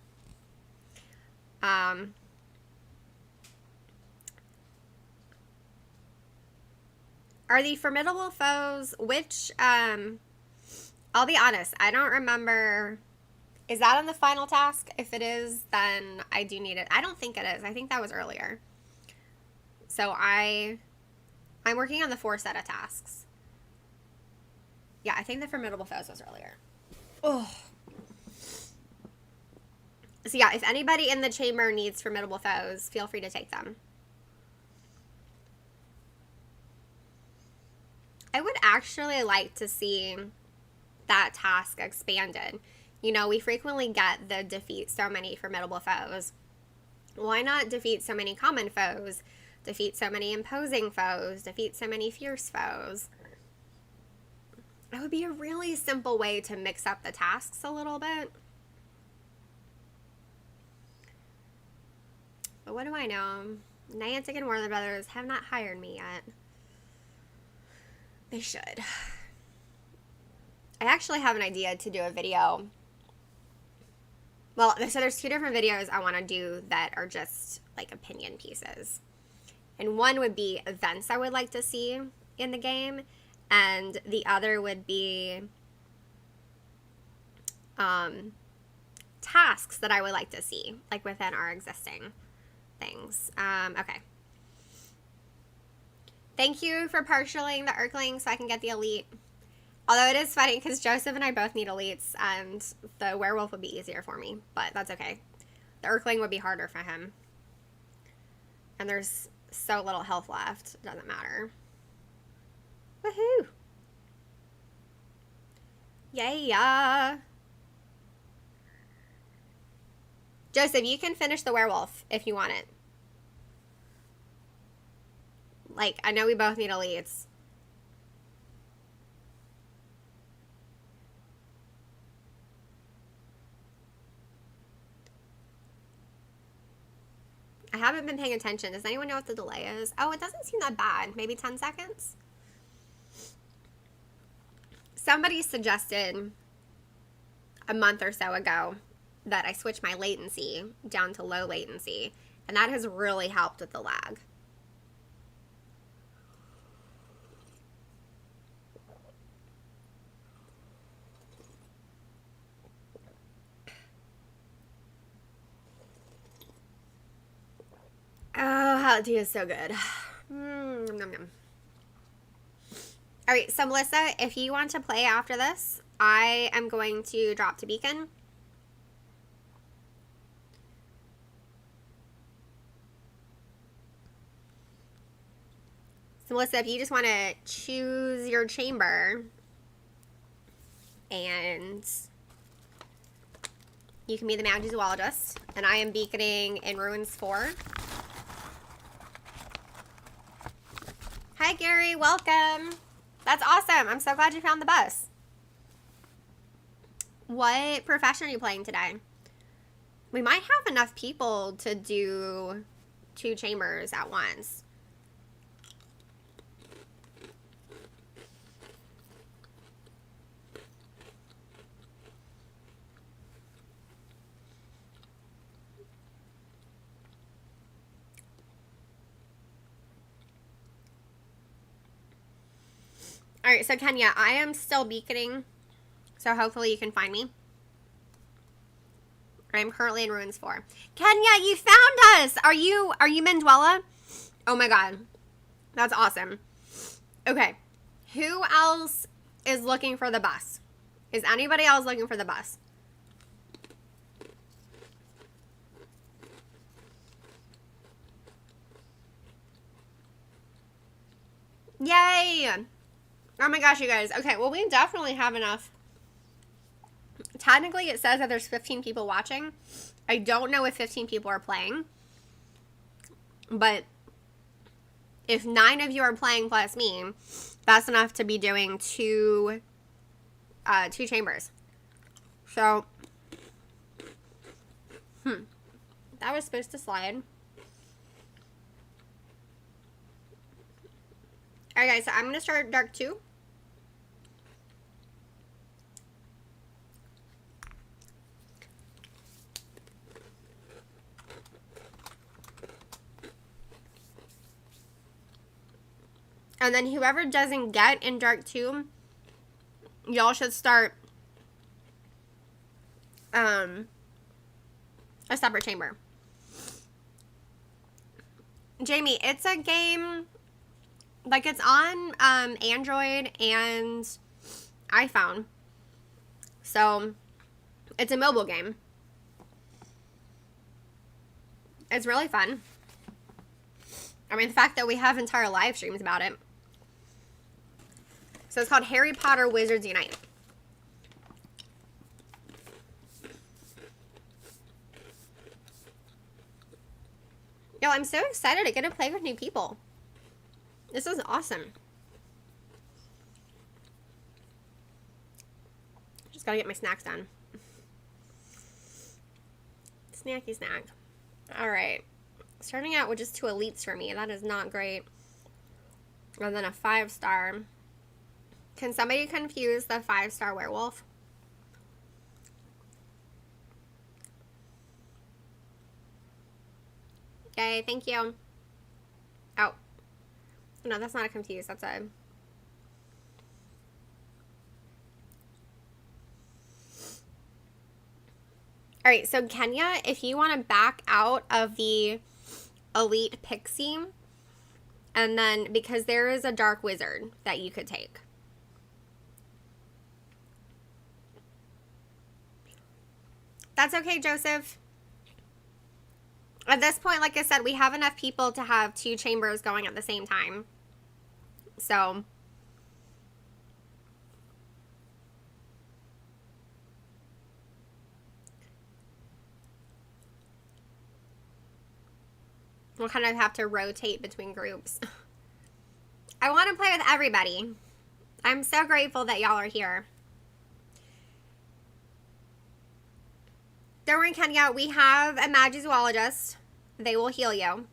Are the formidable foes, which, I'll be honest, I don't remember. Is that on the final task? If it is, then I do need it. I don't think it is. I think that was earlier. So I'm working on the 4 set of tasks. Yeah, I think the formidable foes was earlier. Oh. So yeah, if anybody in the chamber needs formidable foes, feel free to take them. I would actually like to see that task expanded. You know, we frequently get the defeat so many formidable foes. Why not defeat so many common foes? Defeat so many imposing foes? Defeat so many fierce foes? It would be a really simple way to mix up the tasks a little bit. But what do I know? Niantic and Warner Brothers have not hired me yet. They should. I actually have an idea to do a video. Well, so there's 2 different videos I want to do that are just like opinion pieces. And one would be events I would like to see in the game. And the other would be tasks that I would like to see, like within our existing things. Okay. Thank you for partialing the Urkling so I can get the elite. Although it is funny because Joseph and I both need elites and the werewolf would be easier for me, but that's okay. The Urkling would be harder for him. And there's so little health left, it doesn't matter. Woohoo! Yeah. Joseph, you can finish the werewolf if you want it. Like, I know we both need elites. I haven't been paying attention. Does anyone know what the delay is? Oh, it doesn't seem that bad. Maybe 10 seconds? Somebody suggested a month or so ago that I switch my latency down to low latency, and that has really helped with the lag. Oh, hot tea is so good. Nom, nom. All right, so Melissa, if you want to play after this, I am going to drop to Beacon. So Melissa, if you just want to choose your chamber and you can be the Magic Zoologist, and I am beaconing in Ruins 4. Hi, Gary. Welcome. That's awesome. I'm so glad you found the bus. What profession are you playing today? We might have enough people to do 2 chambers at once. All right, so Kenya, I am still beaconing, so hopefully you can find me. I'm currently in Ruins 4. Kenya, you found us! Are you Menduela? Oh my god. That's awesome. Okay. Who else is looking for the bus? Is anybody else looking for the bus? Yay! Oh my gosh, you guys. Okay, well, we definitely have enough. Technically, it says that there's 15 people watching. I don't know if 15 people are playing. But if 9 of you are playing plus me, that's enough to be doing 2 chambers. So, that was supposed to slide. Alright guys, so I'm going to start Dark 2. And then whoever doesn't get in Dark 2, y'all should start a separate chamber. Jamie, it's a game, like, it's on Android and iPhone. So, it's a mobile game. It's really fun. I mean, the fact that we have entire live streams about it. So it's called Harry Potter Wizards Unite. Yo, I'm so excited to get to play with new people. This is awesome. Just gotta get my snacks done. Snacky snack. Alright. Starting out with just 2 elites for me. That is not great. And then a 5-star. Can somebody confuse the 5-star werewolf? Okay, thank you. Oh. No, that's not a confuse. That's a... Alright, so Kenya, if you want to back out of the elite pixie, and then, because there is a dark wizard that you could take. That's okay, Joseph. At this point, like I said, we have enough people to have 2 chambers going at the same time. So... we'll kind of have to rotate between groups. I want to play with everybody. I'm so grateful that y'all are here. Don't worry, Kenya. We have a Magizoologist. They will heal you.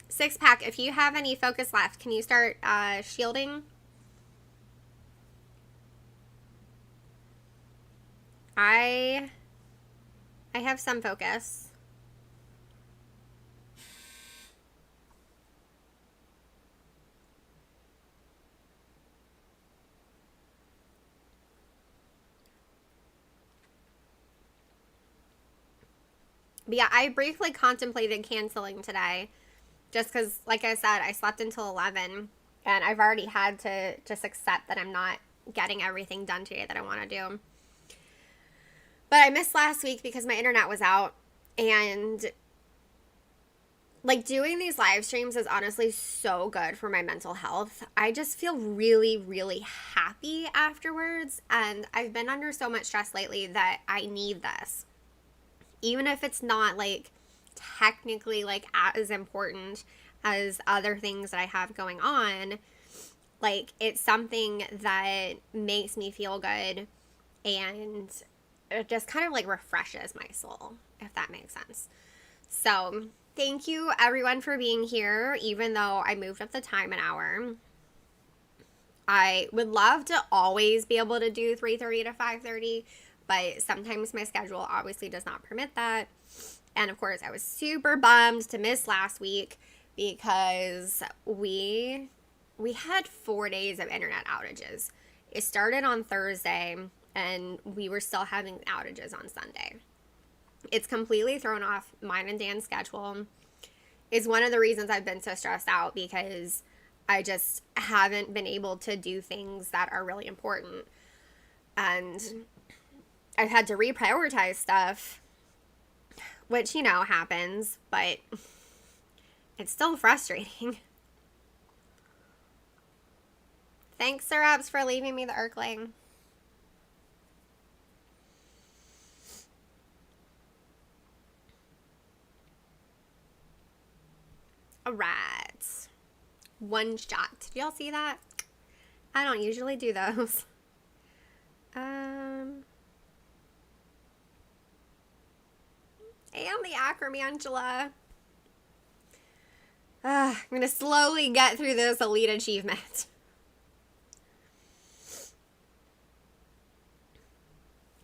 Six pack. If you have any focus left, can you start shielding? I have some focus. But yeah, I briefly contemplated canceling today just because, like I said, I slept until 11 and I've already had to just accept that I'm not getting everything done today that I want to do. But I missed last week because my internet was out, and like doing these live streams is honestly so good for my mental health. I just feel really, really happy afterwards, and I've been under so much stress lately that I need this. Even if it's not like technically like as important as other things that I have going on, like it's something that makes me feel good and it just kind of like refreshes my soul, if that makes sense. So thank you everyone for being here, even though I moved up the time an hour. I would love to always be able to do 3:30 to 5:30, but sometimes my schedule obviously does not permit that. And of course, I was super bummed to miss last week because we had 4 days of internet outages. It started on Thursday, and we were still having outages on Sunday. It's completely thrown off mine and Dan's schedule. It's one of the reasons I've been so stressed out, because I just haven't been able to do things that are really important. And I've had to reprioritize stuff, which, you know, happens, but it's still frustrating. Thanks, Syrups, for leaving me the Urkling. Alright. One shot. Did y'all see that? I don't usually do those. And the Acromantula. I'm going to slowly get through this elite achievement.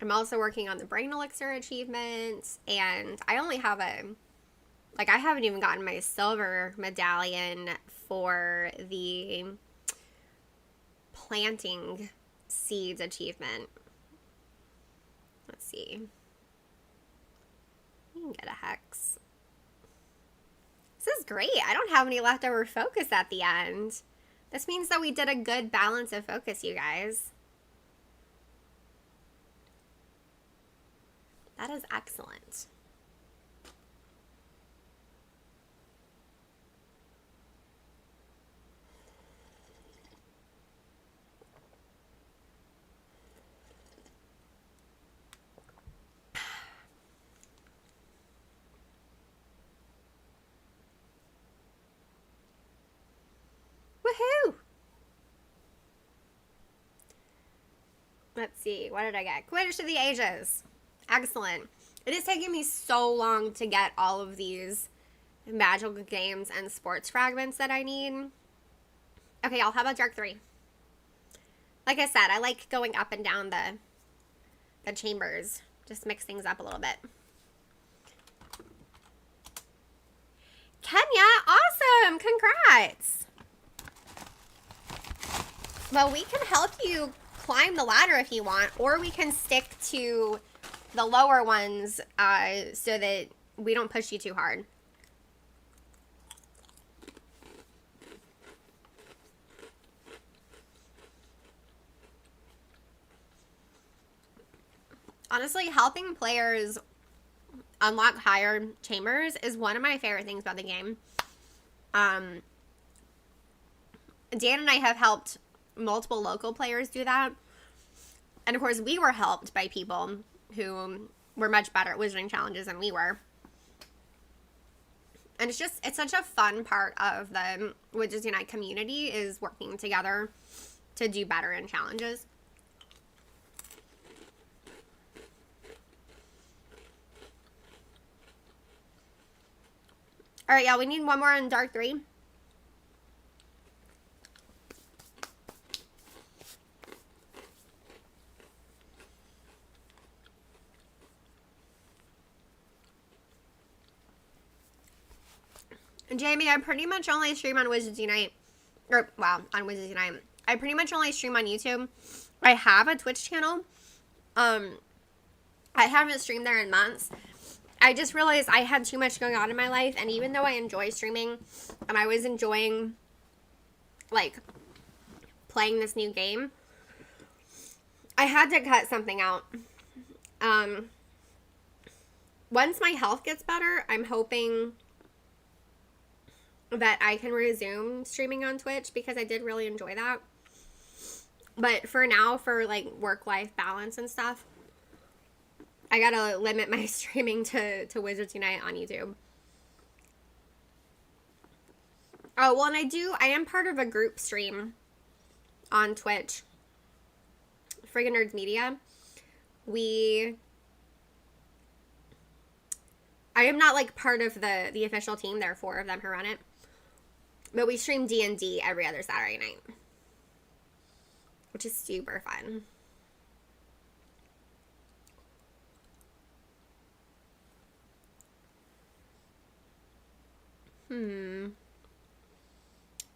I'm also working on the Brain Elixir achievement, and I only have I haven't even gotten my silver medallion for the planting seeds achievement. Let's see. You can get a hex. This is great. I don't have any leftover focus at the end. This means that we did a good balance of focus, you guys. That is excellent. Woohoo! Let's see, what did I get? Quidditch to the Ages. Excellent. It is taking me so long to get all of these magical games and sports fragments that I need. Okay, y'all, how about Dark 3? Like I said, I like going up and down the chambers. Just mix things up a little bit. Kenya, awesome! Congrats! Well, we can help you climb the ladder if you want, or we can stick to the lower ones so that we don't push you too hard. Honestly, helping players unlock higher chambers is one of my favorite things about the game. Dan and I have helped multiple local players do that. And of course, we were helped by people who were much better at wizarding challenges than we were. And it's such a fun part of the Wizards Unite community is working together to do better in challenges. All right, y'all, we need one more in Dark 3. Jamie, I pretty much only stream on Wizards Unite. On Wizards Unite. I pretty much only stream on YouTube. I have a Twitch channel. I haven't streamed there in months. I just realized I had too much going on in my life, and even though I enjoy streaming, and I was enjoying, like, playing this new game, I had to cut something out. Once my health gets better, I'm hoping that I can resume streaming on Twitch, because I did really enjoy that. But for now, for, like, work-life balance and stuff, I gotta limit my streaming to Wizards Unite on YouTube. Oh, well, and I am part of a group stream on Twitch. Friggin' Nerds Media. I am not, like, part of the official team. There are 4 of them who run it. But we stream D&D every other Saturday night, which is super fun.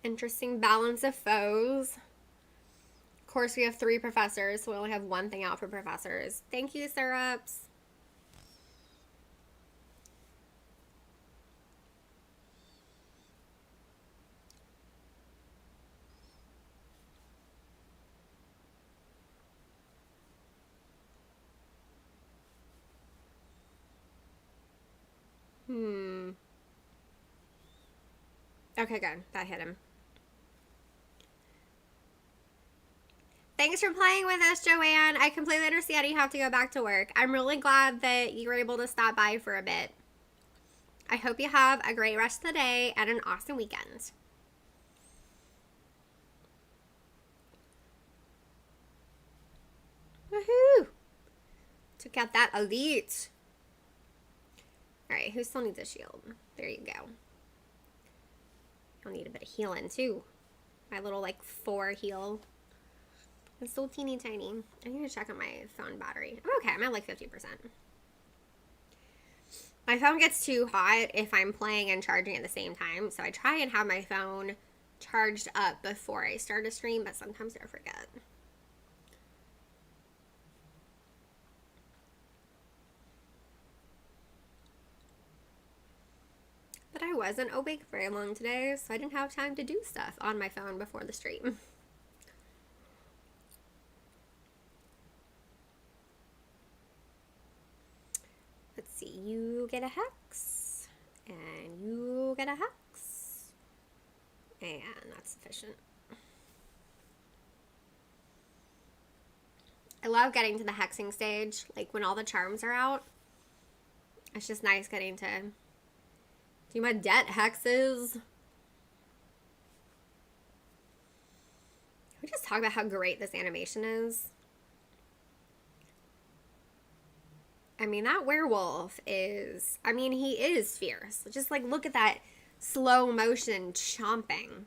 Interesting balance of foes. Of course, we have 3 professors, so we only have 1 thing out for professors. Thank you, Syrups. Okay, good. That hit him. Thanks for playing with us, Joanne. I completely understand you have to go back to work. I'm really glad that you were able to stop by for a bit. I hope you have a great rest of the day and an awesome weekend. Woohoo! Took out that elite. Alright, who still needs a shield? There you go. I'll need a bit of healing too. My little, like, 4 heal. It's still teeny tiny. I need to check on my phone battery. I'm okay. I'm at like 50%. My phone gets too hot if I'm playing and charging at the same time, so I try and have my phone charged up before I start a stream, but sometimes I forget. But I wasn't awake very long today, so I didn't have time to do stuff on my phone before the stream. Let's see, you get a hex, and you get a hex, and that's sufficient. I love getting to the hexing stage, like when all the charms are out. It's just nice getting to do my debt hexes. Can we just talk about how great this animation is? I mean, that werewolf is, I mean, he is fierce. Just like look at that slow motion chomping.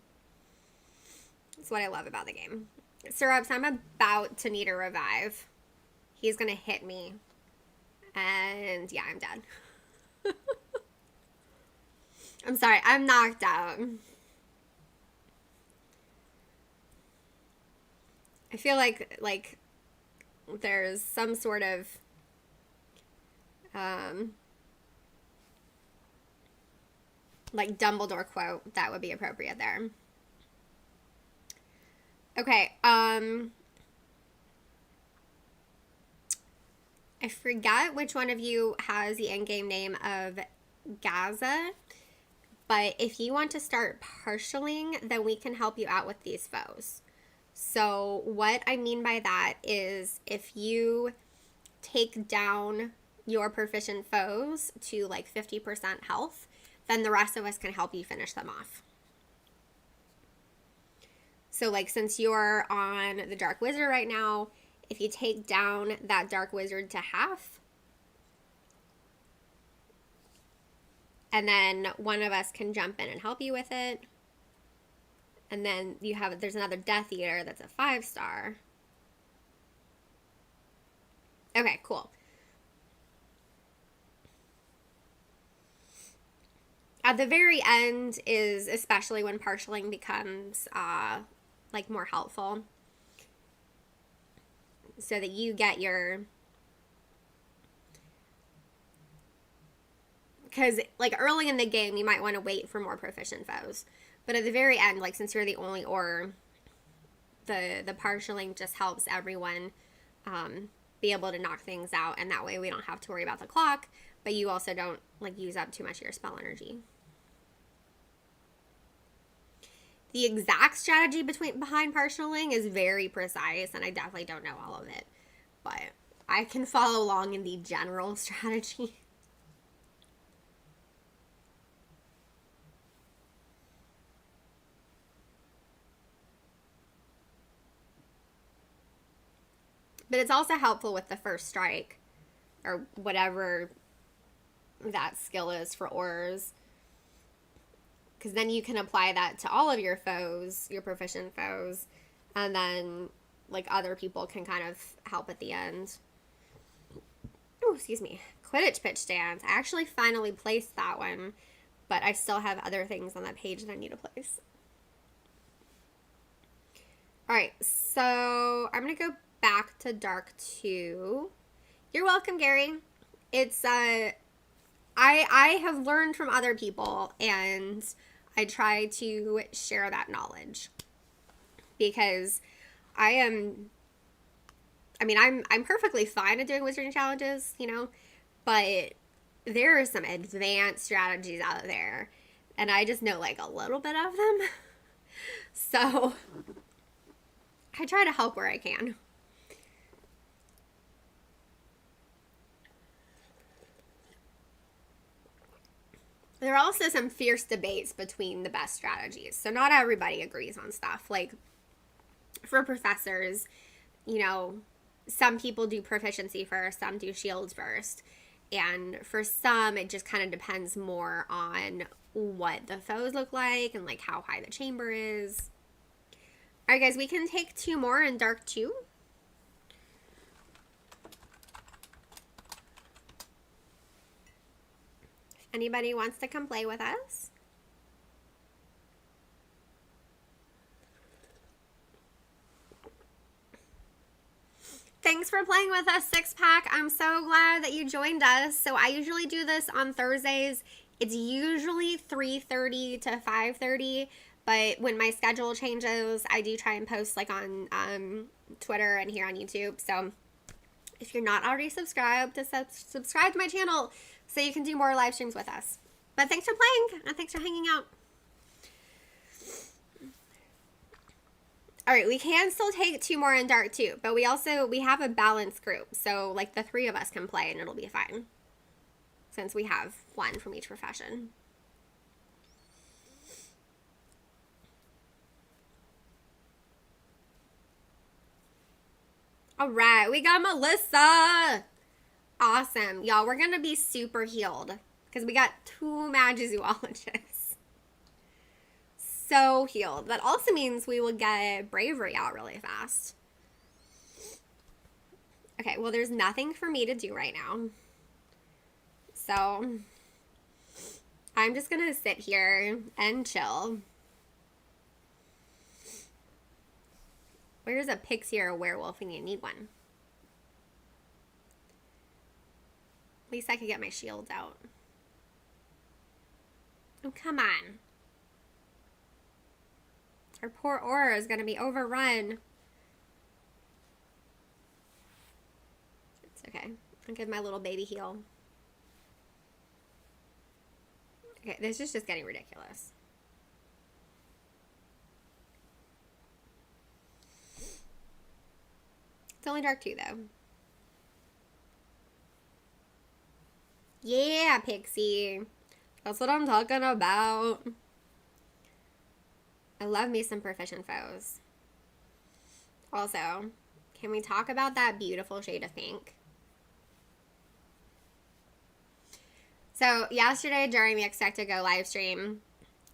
That's what I love about the game. Syrups, I'm about to need a revive. He's gonna hit me. And yeah, I'm dead. I'm sorry, I'm knocked out. I feel like there's some sort of like Dumbledore quote that would be appropriate there. Okay, I forget which one of you has the in-game name of Gaza, but if you want to start partialing, then we can help you out with these foes. So what I mean by that is if you take down your proficient foes to like 50% health, then the rest of us can help you finish them off. So like since you're on the Dark Wizard right now, if you take down that Dark Wizard to half, and then one of us can jump in and help you with it, and then there's another Death Eater that's a 5-star. Okay, cool. At the very end is especially when partialing becomes like more helpful, so that you get your, because like early in the game you might want to wait for more proficient foes, but at the very end, like since you're the only Auror, the partialing just helps everyone be able to knock things out, and that way we don't have to worry about the clock, but you also don't like use up too much of your spell energy. The exact strategy behind partialing is very precise, and I definitely don't know all of it, but I can follow along in the general strategy. But it's also helpful with the first strike, or whatever that skill is for Aurors, because then you can apply that to all of your foes, your proficient foes, and then like other people can kind of help at the end. Oh, excuse me. Quidditch pitch dance. I actually finally placed that one, but I still have other things on that page that I need to place. All right, so I'm gonna go back to Dark 2. You're welcome, Gary. It's I have learned from other people, and I try to share that knowledge, because I'm perfectly fine at doing wizarding challenges, you know, but there are some advanced strategies out there, and I just know like a little bit of them. So I try to help where I can. There are also some fierce debates between the best strategies. So not everybody agrees on stuff. Like for professors, you know, some people do proficiency first, some do shields first. And for some, it just kind of depends more on what the foes look like and like how high the chamber is. All right, guys, we can take 2 more in dark 2. If anybody wants to come play with us. Thanks for playing with us, Six Pack. I'm so glad that you joined us. So I usually do this on Thursdays. It's usually 3:30 to 5:30, but when my schedule changes, I do try and post like on Twitter and here on YouTube. So if you're not already subscribed, subscribe to my channel so you can do more live streams with us. But thanks for playing and thanks for hanging out. All right, we can still take 2 more in dark too, but we have a balanced group. So like the 3 of us can play and it'll be fine. Since we have 1 from each profession. All right, we got Melissa. Awesome. Y'all, we're going to be super healed because we got 2 Magizoologists. So healed. That also means we will get Bravery out really fast. Okay, well, there's nothing for me to do right now. So I'm just going to sit here and chill. Where's a pixie or a werewolf when you need one? At least I could get my shields out. Oh, come on. Our poor aura is going to be overrun. It's okay. I'll give my little baby heal. Okay, this is just getting ridiculous. It's only dark 2, though. Yeah, Pixie. That's what I'm talking about. I love me some proficient foes. Also, can we talk about that beautiful shade of pink? So yesterday during the Expect to Go live stream,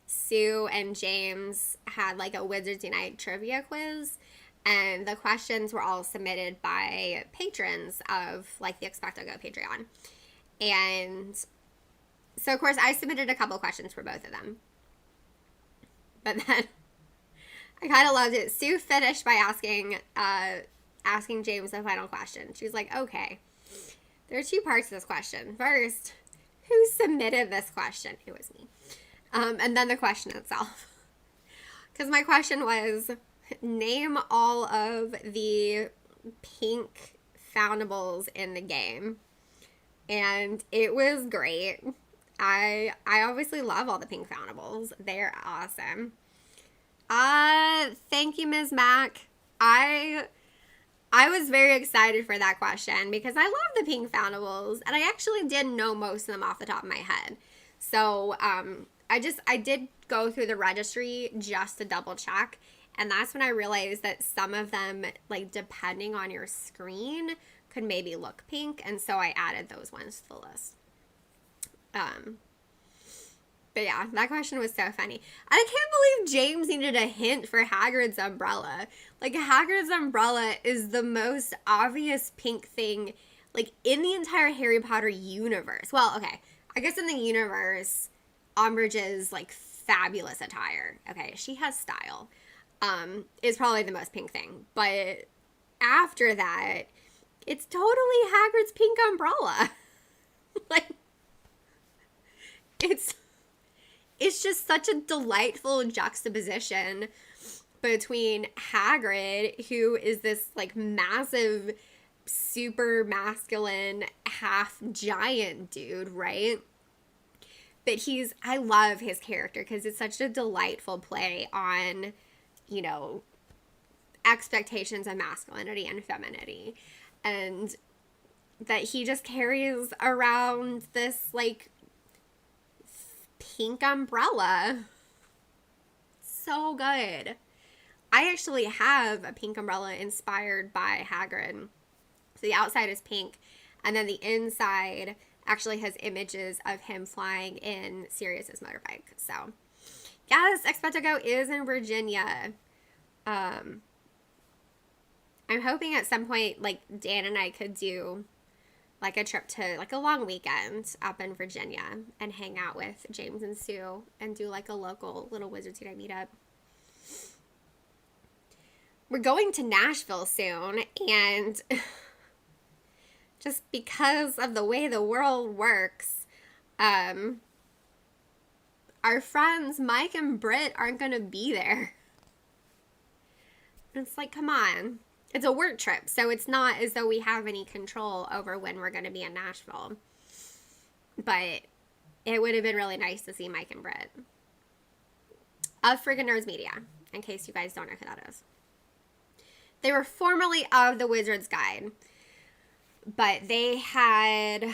Sue and James had like a Wizards Unite trivia quiz, and the questions were all submitted by patrons of like the Expect to Go Patreon. And so of course I submitted a couple questions for both of them. But then I kind of loved it. Sue finished by asking James the final question. She's like, okay, there are 2 parts to this question. First, who submitted this question? It was me. And then the question itself. Because my question was, name all of the pink foundables in the game. And it was great. I obviously love all the pink foundables. They're awesome. Thank you, Ms. Mac. I was very excited for that question because I love the pink foundables, and I actually did know most of them off the top of my head. So, I did go through the registry just to double check, and that's when I realized that some of them, like, depending on your screen, could maybe look pink, and so I added those ones to the list. But yeah, that question was so funny. I can't believe James needed a hint for Hagrid's umbrella. Like, Hagrid's umbrella is the most obvious pink thing, like, in the entire Harry Potter universe. Well, okay, I guess in the universe, Umbridge's, like, fabulous attire, okay, she has style, is probably the most pink thing. But after that, it's totally Hagrid's pink umbrella. Like, it's just such a delightful juxtaposition between Hagrid, who is this, like, massive, super masculine, half-giant dude, right? But I love his character because it's such a delightful play on, you know, expectations of masculinity and femininity. And that he just carries around this, like, pink umbrella. So good. I actually have a pink umbrella inspired by Hagrid. So the outside is pink, and then the inside actually has images of him flying in Sirius's motorbike. So, yes, Expect to Go is in Virginia. Um, I'm hoping at some point, like, Dan and I could do like a trip to like a long weekend up in Virginia and hang out with James and Sue and do like a local little Wizards Unite meetup. We're going to Nashville soon, and just because of the way the world works, our friends Mike and Britt aren't going to be there. And it's like, come on. It's a work trip, so it's not as though we have any control over when we're going to be in Nashville. But it would have been really nice to see Mike and Britt. Of Friggin' Nerds Media, in case you guys don't know who that is. They were formerly of the Wizards Guide, but they had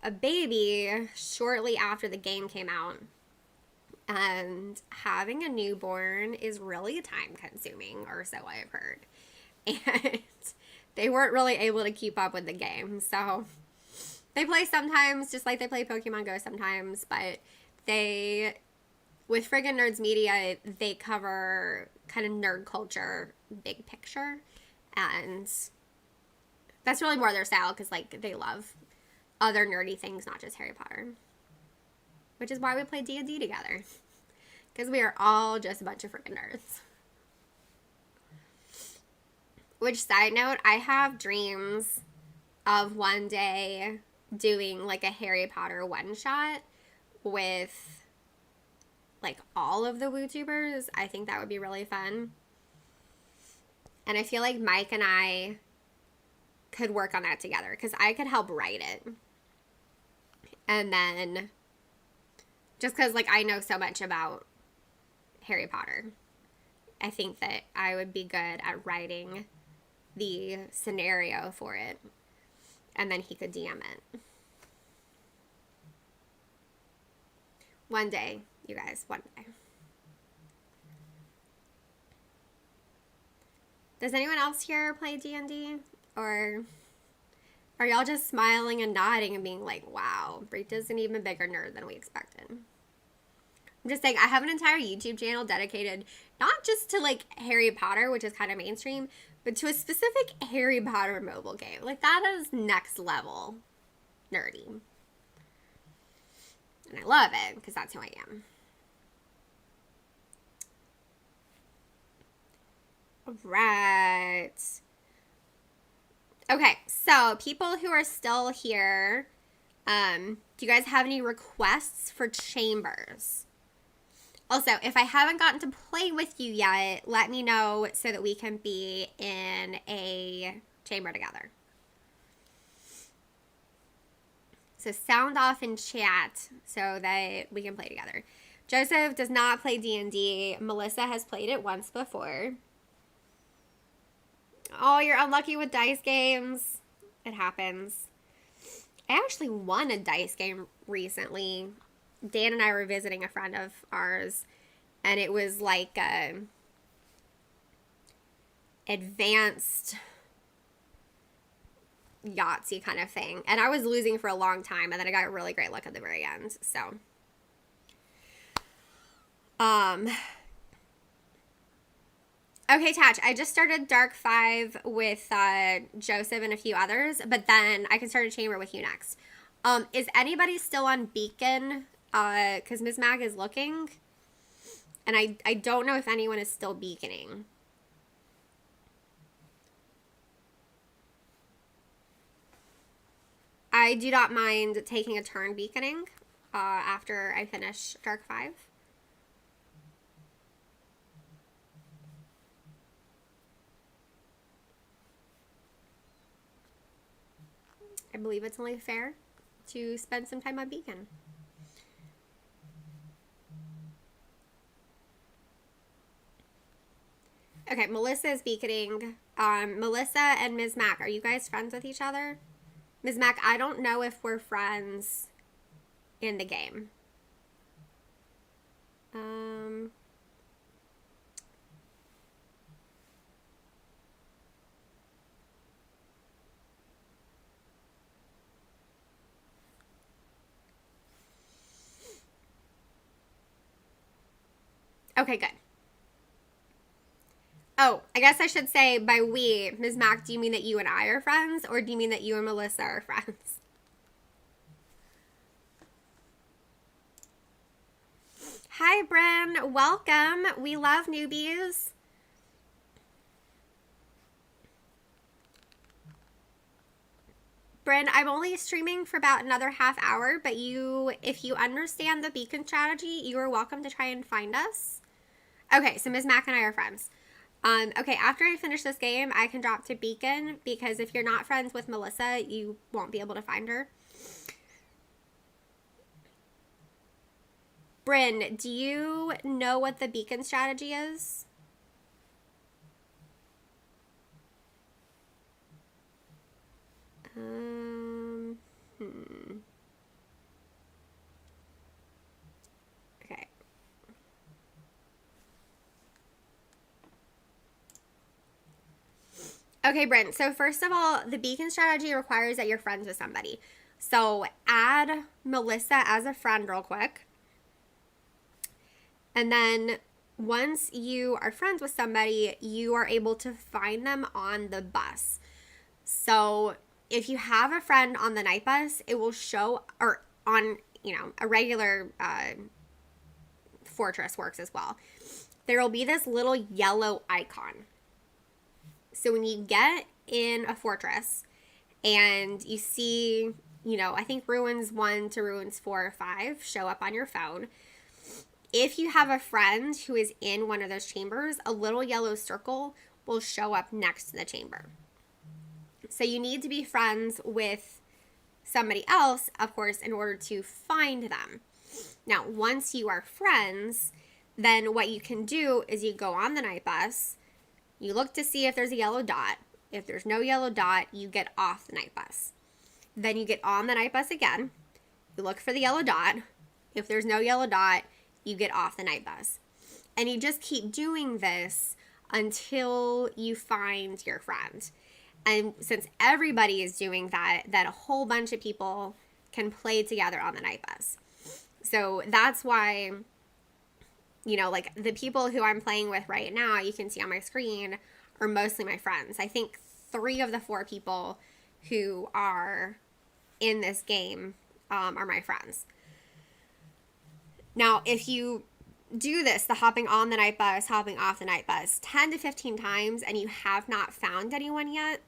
a baby shortly after the game came out. And having a newborn is really time consuming, or so I've heard. And they weren't really able to keep up with the game. So they play sometimes, just like they play Pokemon Go sometimes. But they, with Friggin' Nerds Media, they cover kind of nerd culture, big picture. And that's really more their style, because like they love other nerdy things, not just Harry Potter. Which is why we play D&D together. Because we are all just a bunch of freaking nerds. Which, side note, I have dreams of one day doing like a Harry Potter one-shot with like all of the WooTubers. I think that would be really fun. And I feel like Mike and I could work on that together, because I could help write it. And then, just because like I know so much about Harry Potter, I think that I would be good at writing the scenario for it, and then he could DM it. One day, you guys, one day. Does anyone else here play D&D? Or are y'all just smiling and nodding and being like, wow, Brita's an even bigger nerd than we expected? I'm just saying, I have an entire YouTube channel dedicated not just to like Harry Potter, which is kind of mainstream, but to a specific Harry Potter mobile game. Like, that is next level nerdy. And I love it, because that's who I am. Right. Okay, so people who are still here, do you guys have any requests for chambers? Also, if I haven't gotten to play with you yet, let me know so that we can be in a chamber together. So sound off in chat so that we can play together. Joseph does not play D&D. Melissa has played it once before. Oh, you're unlucky with dice games. It happens. I actually won a dice game recently. Dan and I were visiting a friend of ours, and it was like a advanced Yahtzee kind of thing. And I was losing for a long time, and then I got really great luck at the very end. So, okay, Tatch, I just started Dark 5 with Joseph and a few others, but then I can start a chamber with you next. Is anybody still on Beacon? Because Ms. Mag is looking, and I don't know if anyone is still beaconing. I do not mind taking a turn beaconing after I finish Dark 5. I believe it's only fair to spend some time on Beacon. Okay, Melissa is beaconing. Melissa and Ms. Mac, are you guys friends with each other? Ms. Mac, I don't know if we're friends in the game. Okay, good. Oh, I guess I should say by we, Ms. Mac, do you mean that you and I are friends, or do you mean that you and Melissa are friends? Hi, Bryn. Welcome. We love newbies. Bryn, I'm only streaming for about another half hour, but if you understand the beacon strategy, you are welcome to try and find us. Okay, so Ms. Mac and I are friends. Okay, after I finish this game, I can drop to Beacon, because if you're not friends with Melissa, you won't be able to find her. Bryn, do you know what the Beacon strategy is? Okay. Okay, Bryn. So first of all, the beacon strategy requires that you're friends with somebody. So add Melissa as a friend real quick. And then once you are friends with somebody, you are able to find them on the bus. So if you have a friend on the night bus, it will show, or on, a regular fortress works as well. There will be this little yellow icon. So when you get in a fortress and you see, I think ruins 1 to ruins 4 or 5 show up on your phone. If you have a friend who is in one of those chambers, a little yellow circle will show up next to the chamber. So you need to be friends with somebody else, of course, in order to find them. Now, once you are friends, then what you can do is you go on the night bus, you look to see if there's a yellow dot. If there's no yellow dot, you get off the night bus. Then you get on the night bus again, you look for the yellow dot. If there's no yellow dot, you get off the night bus. And you just keep doing this until you find your friend. And since everybody is doing that, a whole bunch of people can play together on the night bus. So that's why, like the people who I'm playing with right now, you can see on my screen, are mostly my friends. I think 3 of the 4 people who are in this game are my friends. Now, if you do this, the hopping on the night bus, hopping off the night bus, 10 to 15 times, and you have not found anyone yet,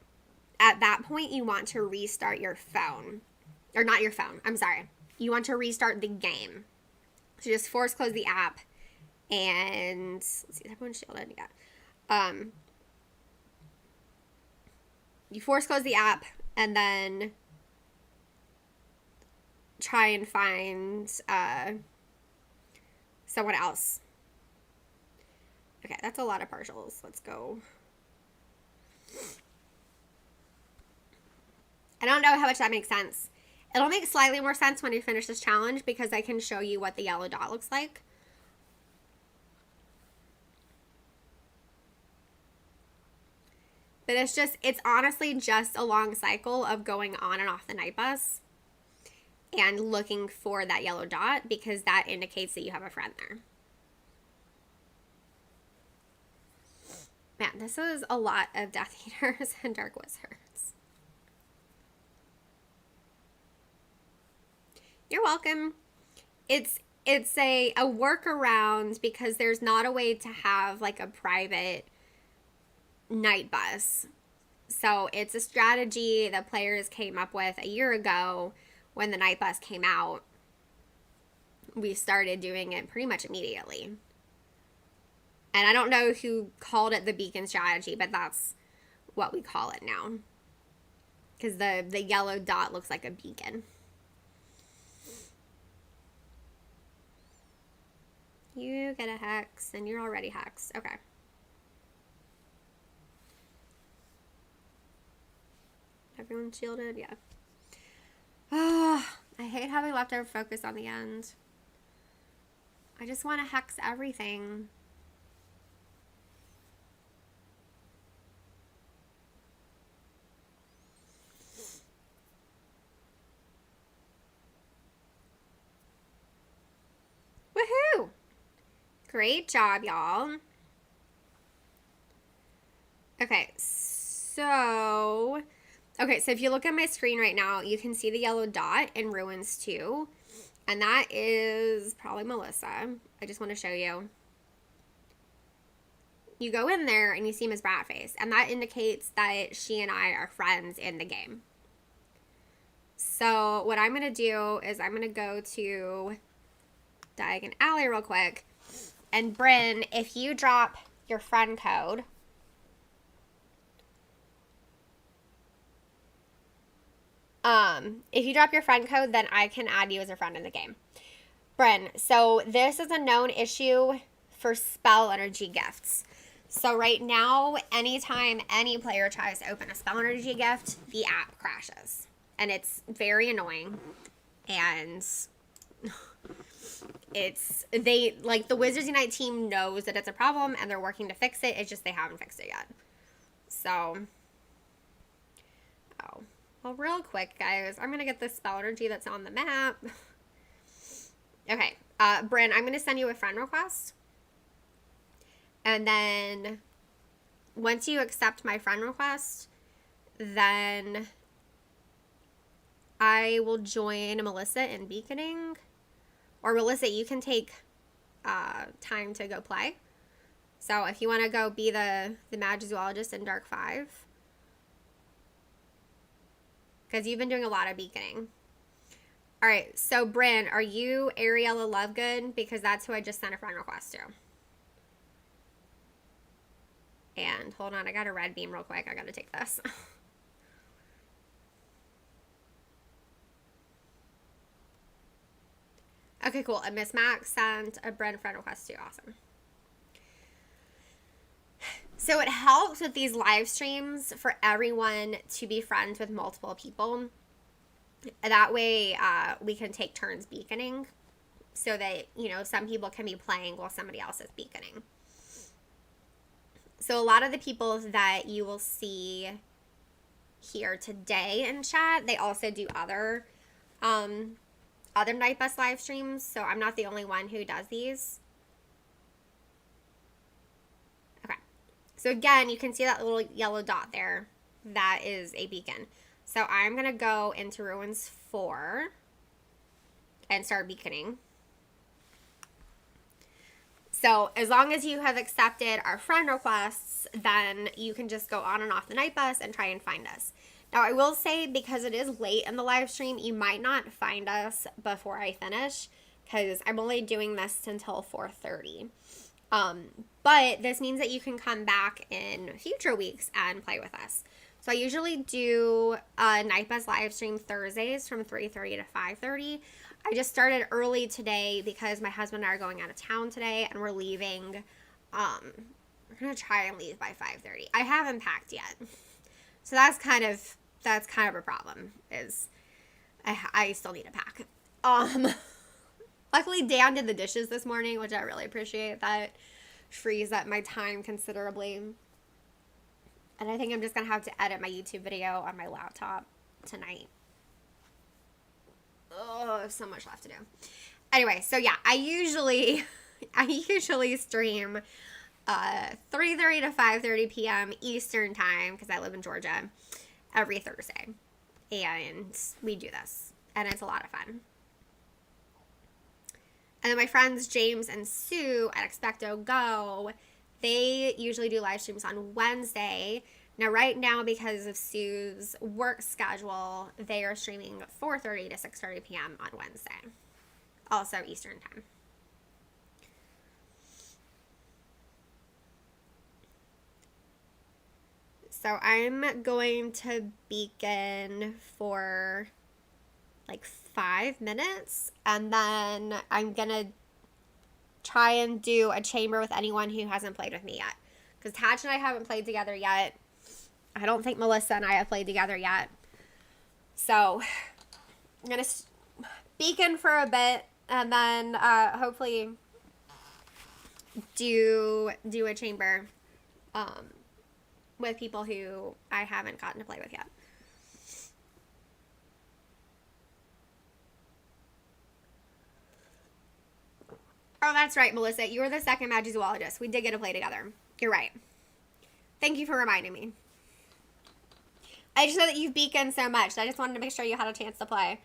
at that point, you want to restart your phone. Or not your phone, I'm sorry. You want to restart the game. So just force close the app, and let's see, is everyone shielded? Yeah. You force close the app, and then try and find someone else. Okay, that's a lot of partials. Let's go. I don't know how much that makes sense. It'll make slightly more sense when you finish this challenge, because I can show you what the yellow dot looks like. But it's honestly just a long cycle of going on and off the night bus and looking for that yellow dot, because that indicates that you have a friend there. Man, this is a lot of Death Eaters and Dark Wizards. You're welcome. It's a workaround, because there's not a way to have like a private night bus. So it's a strategy that players came up with a year ago when the night bus came out. We started doing it pretty much immediately. And I don't know who called it the beacon strategy, but that's what we call it now. Because the yellow dot looks like a beacon. You get a hex, and you're already hexed. Okay. Everyone's shielded? Yeah. Oh, I hate having leftover focus on the end. I just want to hex everything. Woohoo! Great job, y'all. Okay, so if you look at my screen right now, you can see the yellow dot in Ruins 2. And that is probably Melissa. I just want to show you. You go in there and you see Ms. Bratface, and that indicates that she and I are friends in the game. So what I'm going to do is I'm going to go to Diagon Alley real quick. And Bryn, if you drop your friend code, then I can add you as a friend in the game. Bryn, so this is a known issue for spell energy gifts. So right now, anytime any player tries to open a spell energy gift, the app crashes. And it's very annoying. And the Wizards Unite team knows that it's a problem and they're working to fix it. It's just they haven't fixed it yet. So, well, real quick, guys, I'm going to get this spell energy that's on the map. Okay, Bryn, I'm going to send you a friend request. And then once you accept my friend request, then I will join Melissa in beaconing. Or Melissa, you can take time to go play. So if you want to go be the Magizoologist in Dark 5. Because you've been doing a lot of beaconing. Alright, so Bryn, are you Ariella Lovegood? Because that's who I just sent a friend request to. And hold on, I got a red beam real quick. I gotta take this. Okay, cool. And Miss Max sent a Bryn friend request too. Awesome. So it helps with these live streams for everyone to be friends with multiple people. That way we can take turns beaconing so that, some people can be playing while somebody else is beaconing. So a lot of the people that you will see here today in chat, they also do other Night Bus live streams. So I'm not the only one who does these. Okay. So again, you can see that little yellow dot there. That is a beacon. So I'm going to go into Ruins 4 and start beaconing. So as long as you have accepted our friend requests, then you can just go on and off the night bus and try and find us. Now, I will say, because it is late in the live stream, you might not find us before I finish, because I'm only doing this until 4:30. But this means that you can come back in future weeks and play with us. So I usually do a Night Bus live stream Thursdays from 3:30 to 5:30. I just started early today because my husband and I are going out of town today, and we're leaving. We're gonna try and leave by 5:30. I haven't packed yet, so that's kind of a problem. Is I still need to pack. Luckily Dan did the dishes this morning, which I really appreciate. That frees up my time considerably. And I think I'm just gonna have to edit my YouTube video on my laptop tonight. Oh, I have so much left to do. Anyway, so yeah, I usually stream 3:30 to 5:30 p.m. Eastern time, because I live in Georgia, every Thursday. And we do this, and it's a lot of fun. And then my friends James and Sue at Expecto Go, they usually do live streams on Wednesday. Now, right now, because of Sue's work schedule, they are streaming 4:30 to 6:30 p.m. on Wednesday. Also Eastern time. So I'm going to beacon for like 5 minutes, and then I'm going to try and do a chamber with anyone who hasn't played with me yet. Because Tatch and I haven't played together yet. I don't think Melissa and I have played together yet. So I'm going to beacon for a bit, and then hopefully do a chamber with people who I haven't gotten to play with yet. Oh, that's right, Melissa. You were the second Magizoologist. We did get to play together. You're right. Thank you for reminding me. I just know that you've beaconed so much. I just wanted to make sure you had a chance to play.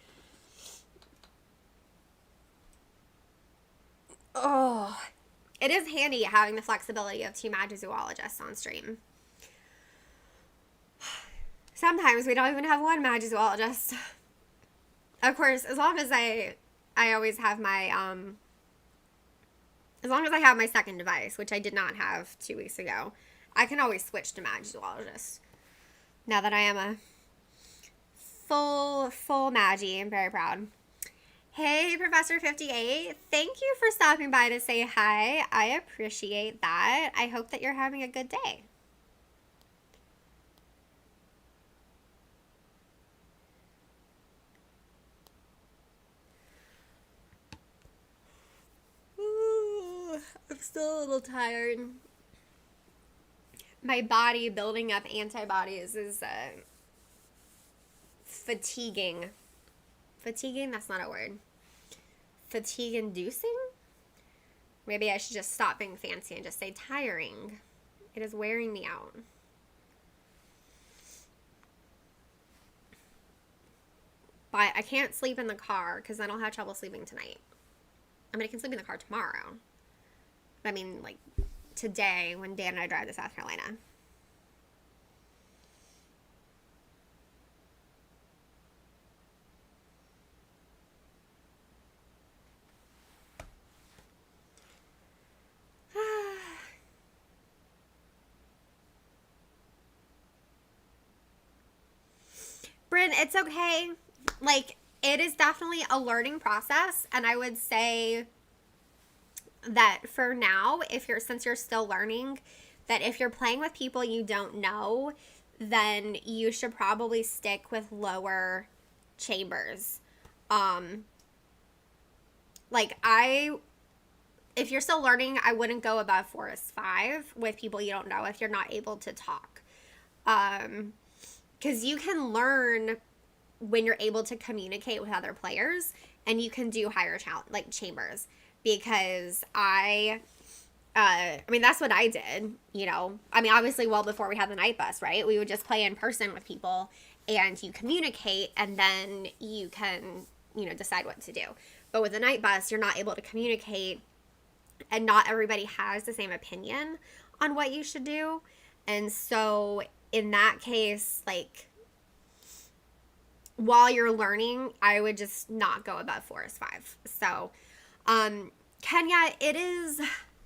Oh, it is handy having the flexibility of 2 Magizoologists on stream. Sometimes we don't even have 1 Magizoologist. Of course, as long as I always have my, as long as I have my second device, which I did not have 2 weeks ago, I can always switch to Magizoologist. Now that I am a full Magi, I'm very proud. Hey, Professor 58, thank you for stopping by to say hi. I appreciate that. I hope that you're having a good day. Ooh, I'm still a little tired. My body building up antibodies is fatiguing. Fatiguing? That's not a word. Fatigue inducing? Maybe I should just stop being fancy and just say tiring. It is wearing me out. But I can't sleep in the car because then I'll have trouble sleeping tonight. I mean, I can sleep in the car tomorrow. But I mean, like, today when Dan and I drive to South Carolina. Bryn, it's okay. Like, it is definitely a learning process, and I would say that for now, since you're still learning, that if you're playing with people you don't know, then you should probably stick with lower chambers. If you're still learning, I wouldn't go above Forest 5 with people you don't know if you're not able to talk. Because you can learn when you're able to communicate with other players, and you can do higher chambers. Because I mean, that's what I did, you know. I mean, obviously, well before we had the night bus, right? We would just play in person with people, and you communicate, and then you can, you know, decide what to do. But with the night bus, you're not able to communicate, and not everybody has the same opinion on what you should do. And so in that case, like, while you're learning, I would just not go above Forest 5. So, Kenya, it is,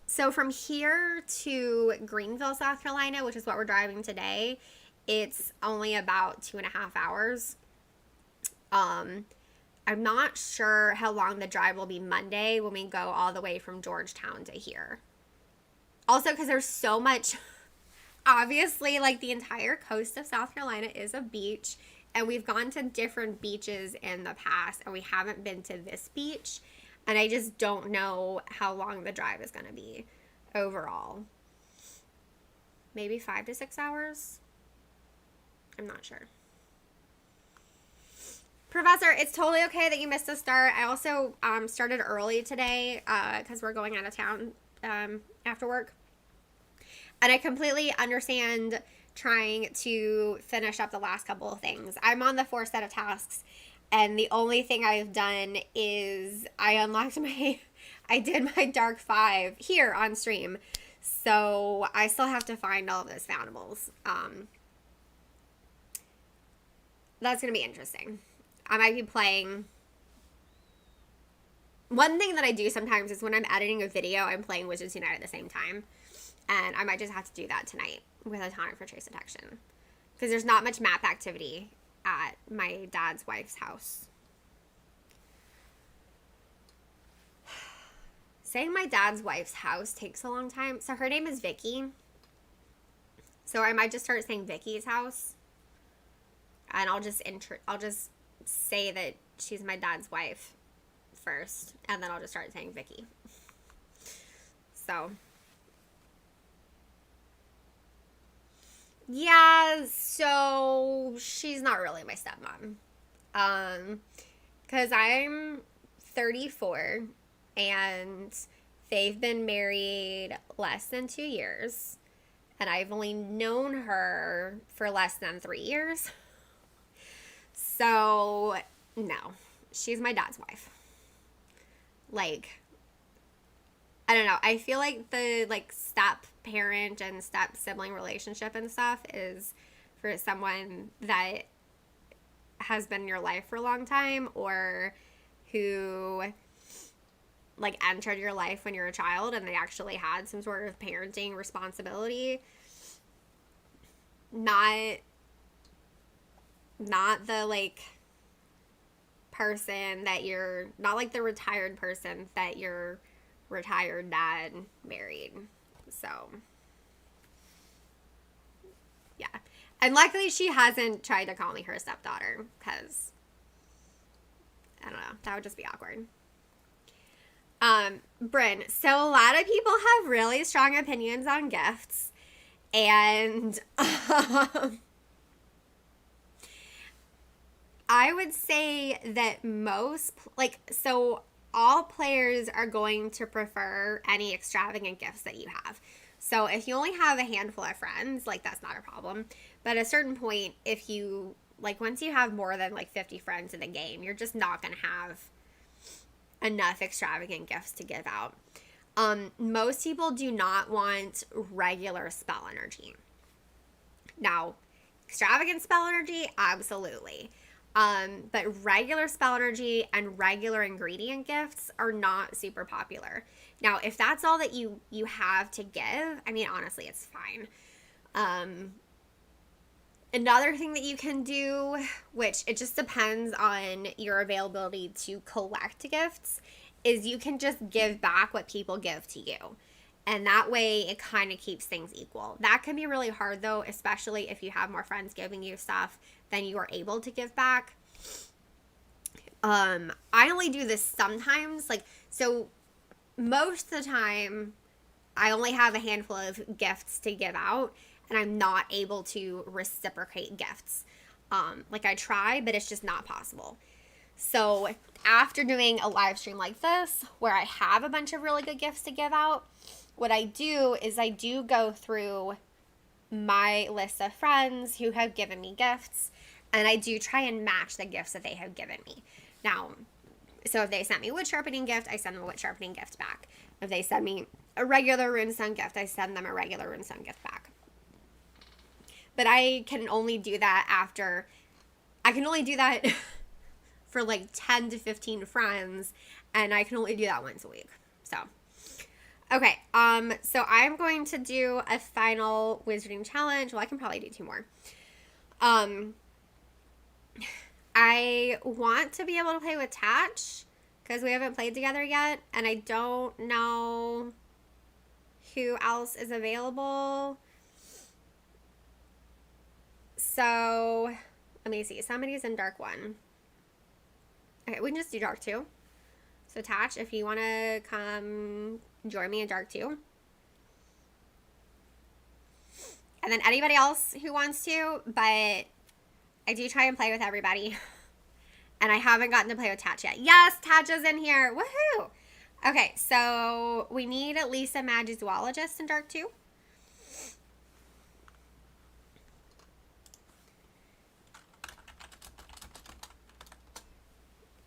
so from here to Greenville, South Carolina, which is what we're driving today, it's only about 2.5 hours. I'm not sure how long the drive will be Monday when we go all the way from Georgetown to here. Also, because there's so much, obviously, like, the entire coast of South Carolina is a beach, and we've gone to different beaches in the past, and we haven't been to this beach, and I just don't know how long the drive is going to be overall. Maybe 5 to 6 hours? I'm not sure. Professor, it's totally okay that you missed the start. I also started early today because we're going out of town after work. And I completely understand trying to finish up the last couple of things. I'm on the 4 set of tasks, and the only thing I've done is I did my Dark 5 here on stream. So I still have to find all of those foundables. That's going to be interesting. I might be playing. One thing that I do sometimes is when I'm editing a video, I'm playing Wizards Unite at the same time. And I might just have to do that tonight with a tonic for trace detection. Because there's not much map activity at my dad's wife's house. Saying my dad's wife's house takes a long time. So her name is Vicky. So I might just start saying Vicky's house. And I'll just say that she's my dad's wife first, and then I'll just start saying Vicky. So yeah, so she's not really my stepmom. Because I'm 34 and they've been married less than 2 years, and I've only known her for less than 3 years. So, no, she's my dad's wife. Like, I don't know. I feel like the like step parent and step sibling relationship and stuff is for someone that has been in your life for a long time, or who like entered your life when you were a child and they actually had some sort of parenting responsibility. Not the like person that you're not like the retired person that your retired dad married. So yeah. And luckily she hasn't tried to call me her stepdaughter, because I don't know, that would just be awkward. Bryn, so a lot of people have really strong opinions on gifts, and I would say that most, like, so all players are going to prefer any extravagant gifts that you have. So if you only have a handful of friends, like, that's not a problem. But at a certain point, if you, like, once you have more than, like, 50 friends in the game, you're just not going to have enough extravagant gifts to give out. Most people do not want regular spell energy. Now, extravagant spell energy, absolutely. But regular spell energy and regular ingredient gifts are not super popular. Now, if that's all that you have to give, I mean, honestly, it's fine. Another thing that you can do, which it just depends on your availability to collect gifts, is you can just give back what people give to you. And that way it kind of keeps things equal. That can be really hard though, especially if you have more friends giving you stuff than you are able to give back. I only do this sometimes. Like, so most of the time I only have a handful of gifts to give out, and I'm not able to reciprocate gifts. Like, I try, but it's just not possible. So after doing a live stream like this, where I have a bunch of really good gifts to give out, what I do is I do go through my list of friends who have given me gifts, and I do try and match the gifts that they have given me. Now, so if they sent me a wood sharpening gift, I send them a wood sharpening gift back. If they send me a regular runestone gift, I send them a regular runestone gift back. But I can only do that for like 10 to 15 friends, and I can only do that once a week. So, okay, so I'm going to do a final wizarding challenge. Well, I can probably do 2 more. I want to be able to play with Tatch, because we haven't played together yet, and I don't know who else is available. So, let me see. Somebody's in Dark 1. Okay, we can just do Dark 2. So, Tatch, if you want to come join me in Dark 2. And then anybody else who wants to, but I do try and play with everybody. And I haven't gotten to play with Tatch yet. Yes, Tatch is in here. Woohoo! Okay, so we need at least a Magizoologist in Dark 2.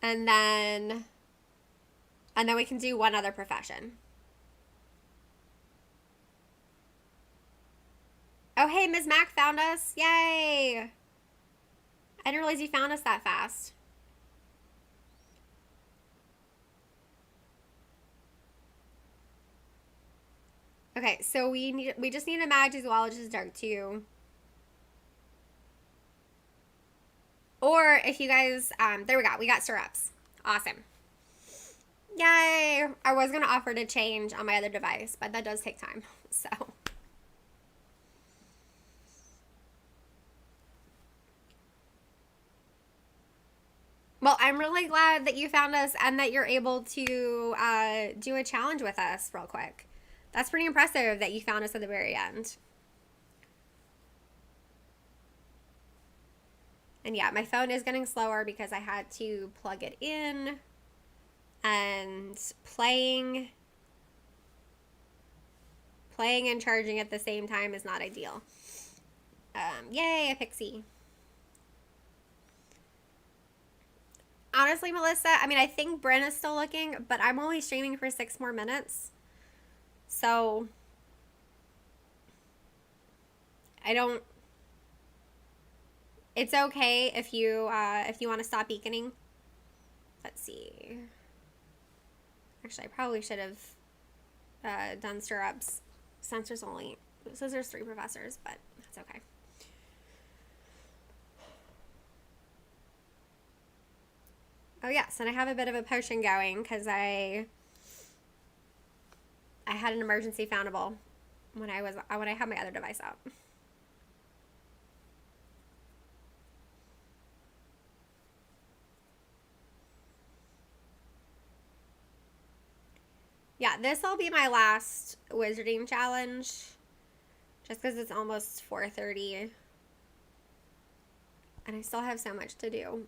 And then we can do one other profession. Oh, hey, Ms. Mac found us. Yay! I didn't realize you found us that fast. Okay, so we just need a Magizoologist Dark 2. Or if you guys, there we go. We got syrups. Awesome. Yay! I was going to offer to change on my other device, but that does take time. So. Well, I'm really glad that you found us and that you're able to do a challenge with us real quick. That's pretty impressive that you found us at the very end. And yeah, my phone is getting slower because I had to plug it in, and playing playing and charging at the same time is not ideal. Yay, a pixie. Honestly, Melissa, I mean, I think Bryn is still looking, but I'm only streaming for 6 more minutes. So, I don't... It's okay if you want to stop beaconing. Let's see. Actually, I probably should have done stirrups. Since there's 3 professors, but that's okay. Oh yes, and I have a bit of a potion going because I had an emergency foundable when I had my other device out. Yeah, this will be my last wizarding challenge, just because it's almost 4:30, and I still have so much to do.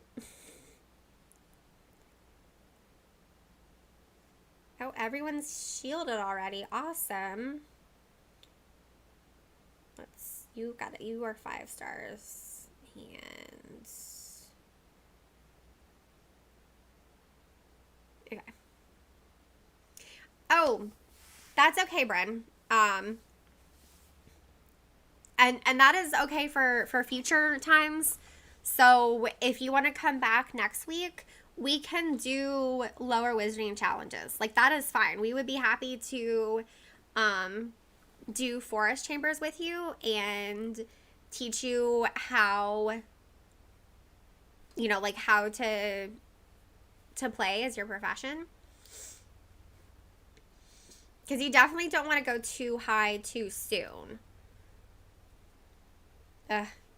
Oh, everyone's shielded already. Awesome. You got it. You are 5 stars. And okay. Oh, that's okay, Bryn. And that is okay for future times. So if you want to come back next week, we can do lower wizarding challenges. Like, that is fine. We would be happy to do forest chambers with you and teach you how, you know, like how to play as your profession. Because you definitely don't want to go too high too soon.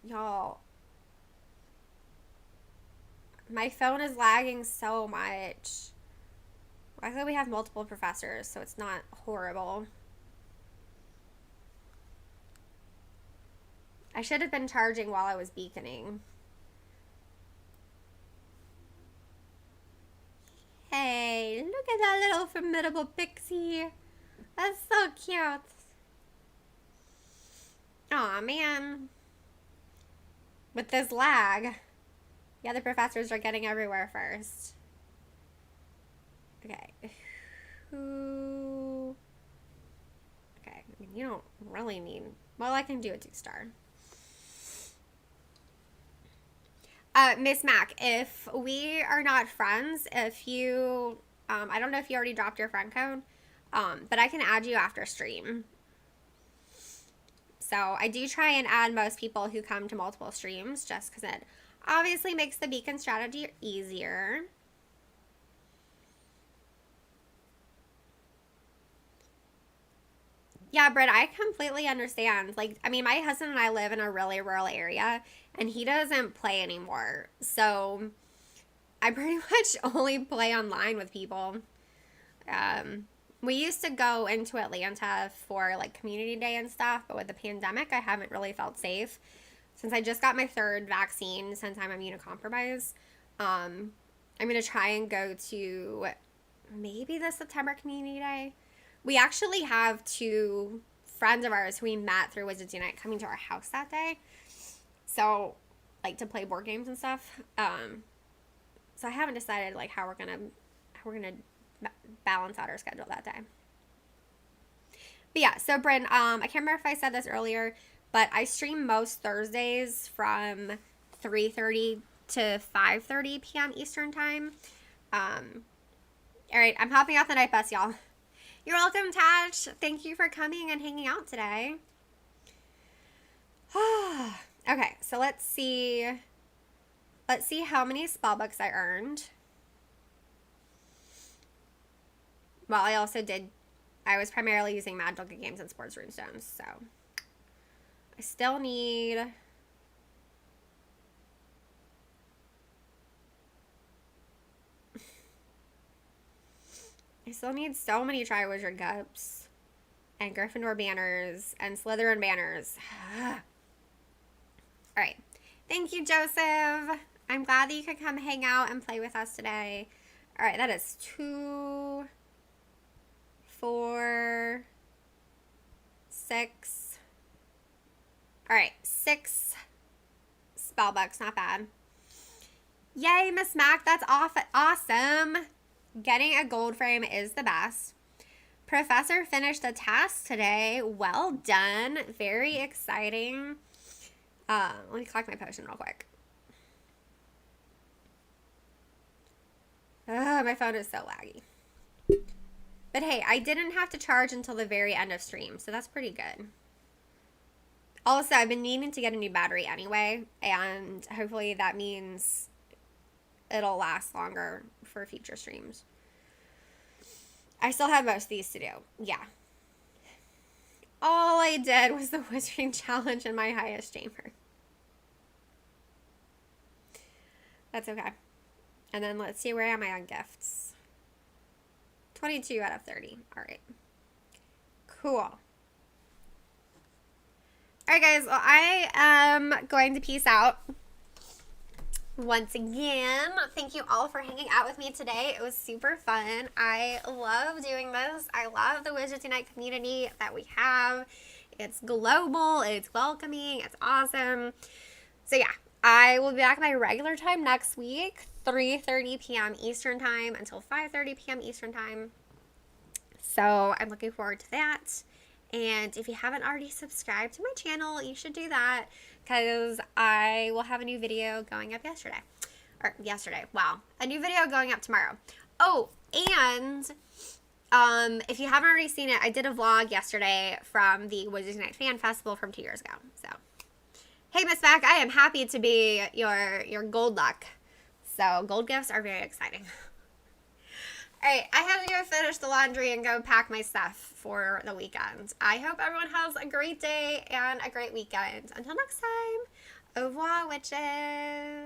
Y'all. My phone is lagging so much. Luckily we have multiple professors, so it's not horrible. I should have been charging while I was beaconing. Hey, look at that little formidable pixie. That's so cute. Aw, man. With this lag, the other professors are getting everywhere first. Okay. Who? Okay, I mean, you don't really need... Well, I can do a 2-star. Miss Mac, if we are not friends, if you... I don't know if you already dropped your friend code, but I can add you after stream. So I do try and add most people who come to multiple streams just because it obviously makes the beacon strategy easier. Yeah, Britt, I completely understand. Like, I mean, my husband and I live in a really rural area, and he doesn't play anymore. So I pretty much only play online with people. We used to go into Atlanta for like community day and stuff, but with the pandemic, I haven't really felt safe. Since I just got my 3rd vaccine, since I'm immunocompromised, I'm going to try and go to maybe the September community day. We actually have 2 friends of ours who we met through Wizards Unite coming to our house that day. So, like, to play board games and stuff. So I haven't decided like how we're gonna balance out our schedule that day. But yeah, so Bryn, I can't remember if I said this earlier, but I stream most Thursdays from 3:30 to 5:30 p.m. Eastern time. All right, I'm hopping off the night bus, y'all. You're welcome, Taj. Thank you for coming and hanging out today. Okay, so let's see. Let's see how many spell books I earned. Well, I was primarily using Magical Games and Sports Runestones, so I still need... I still need so many Triwizard Cups and Gryffindor banners and Slytherin banners. Alright. Thank you, Joseph. I'm glad that you could come hang out and play with us today. Alright, that is 2, 4, 6. All right, 6 spell books, not bad. Yay, Miss Mac, that's awesome. Getting a gold frame is the best. Professor finished the task today. Well done. Very exciting. Let me collect my potion real quick. My phone is so laggy. But hey, I didn't have to charge until the very end of stream, so that's pretty good. Also, I've been needing to get a new battery anyway, and hopefully that means it'll last longer for future streams. I still have most of these to do. Yeah. All I did was the Wizarding Challenge in my highest chamber. That's okay. And then let's see, where am I on gifts? 22 out of 30. All right. Cool. All right, guys. Well, I am going to peace out. Once again, thank you all for hanging out with me today. It was super fun. I love doing this. I love the Wizards Unite community that we have. It's global. It's welcoming. It's awesome. So yeah, I will be back at my regular time next week, 3:30 p.m. Eastern Time until 5:30 p.m. Eastern Time. So I'm looking forward to that. And if you haven't already subscribed to my channel, you should do that, because I will have a new video going up yesterday. Wow. A new video going up tomorrow. Oh, and if you haven't already seen it, I did a vlog yesterday from the Wizards Unite Fan Festival from 2 years ago. So, hey, Miss Mac, I am happy to be your gold luck. So, gold gifts are very exciting. All right, I have to go finish the laundry and go pack my stuff for the weekend. I hope everyone has a great day and a great weekend. Until next time, au revoir, witches.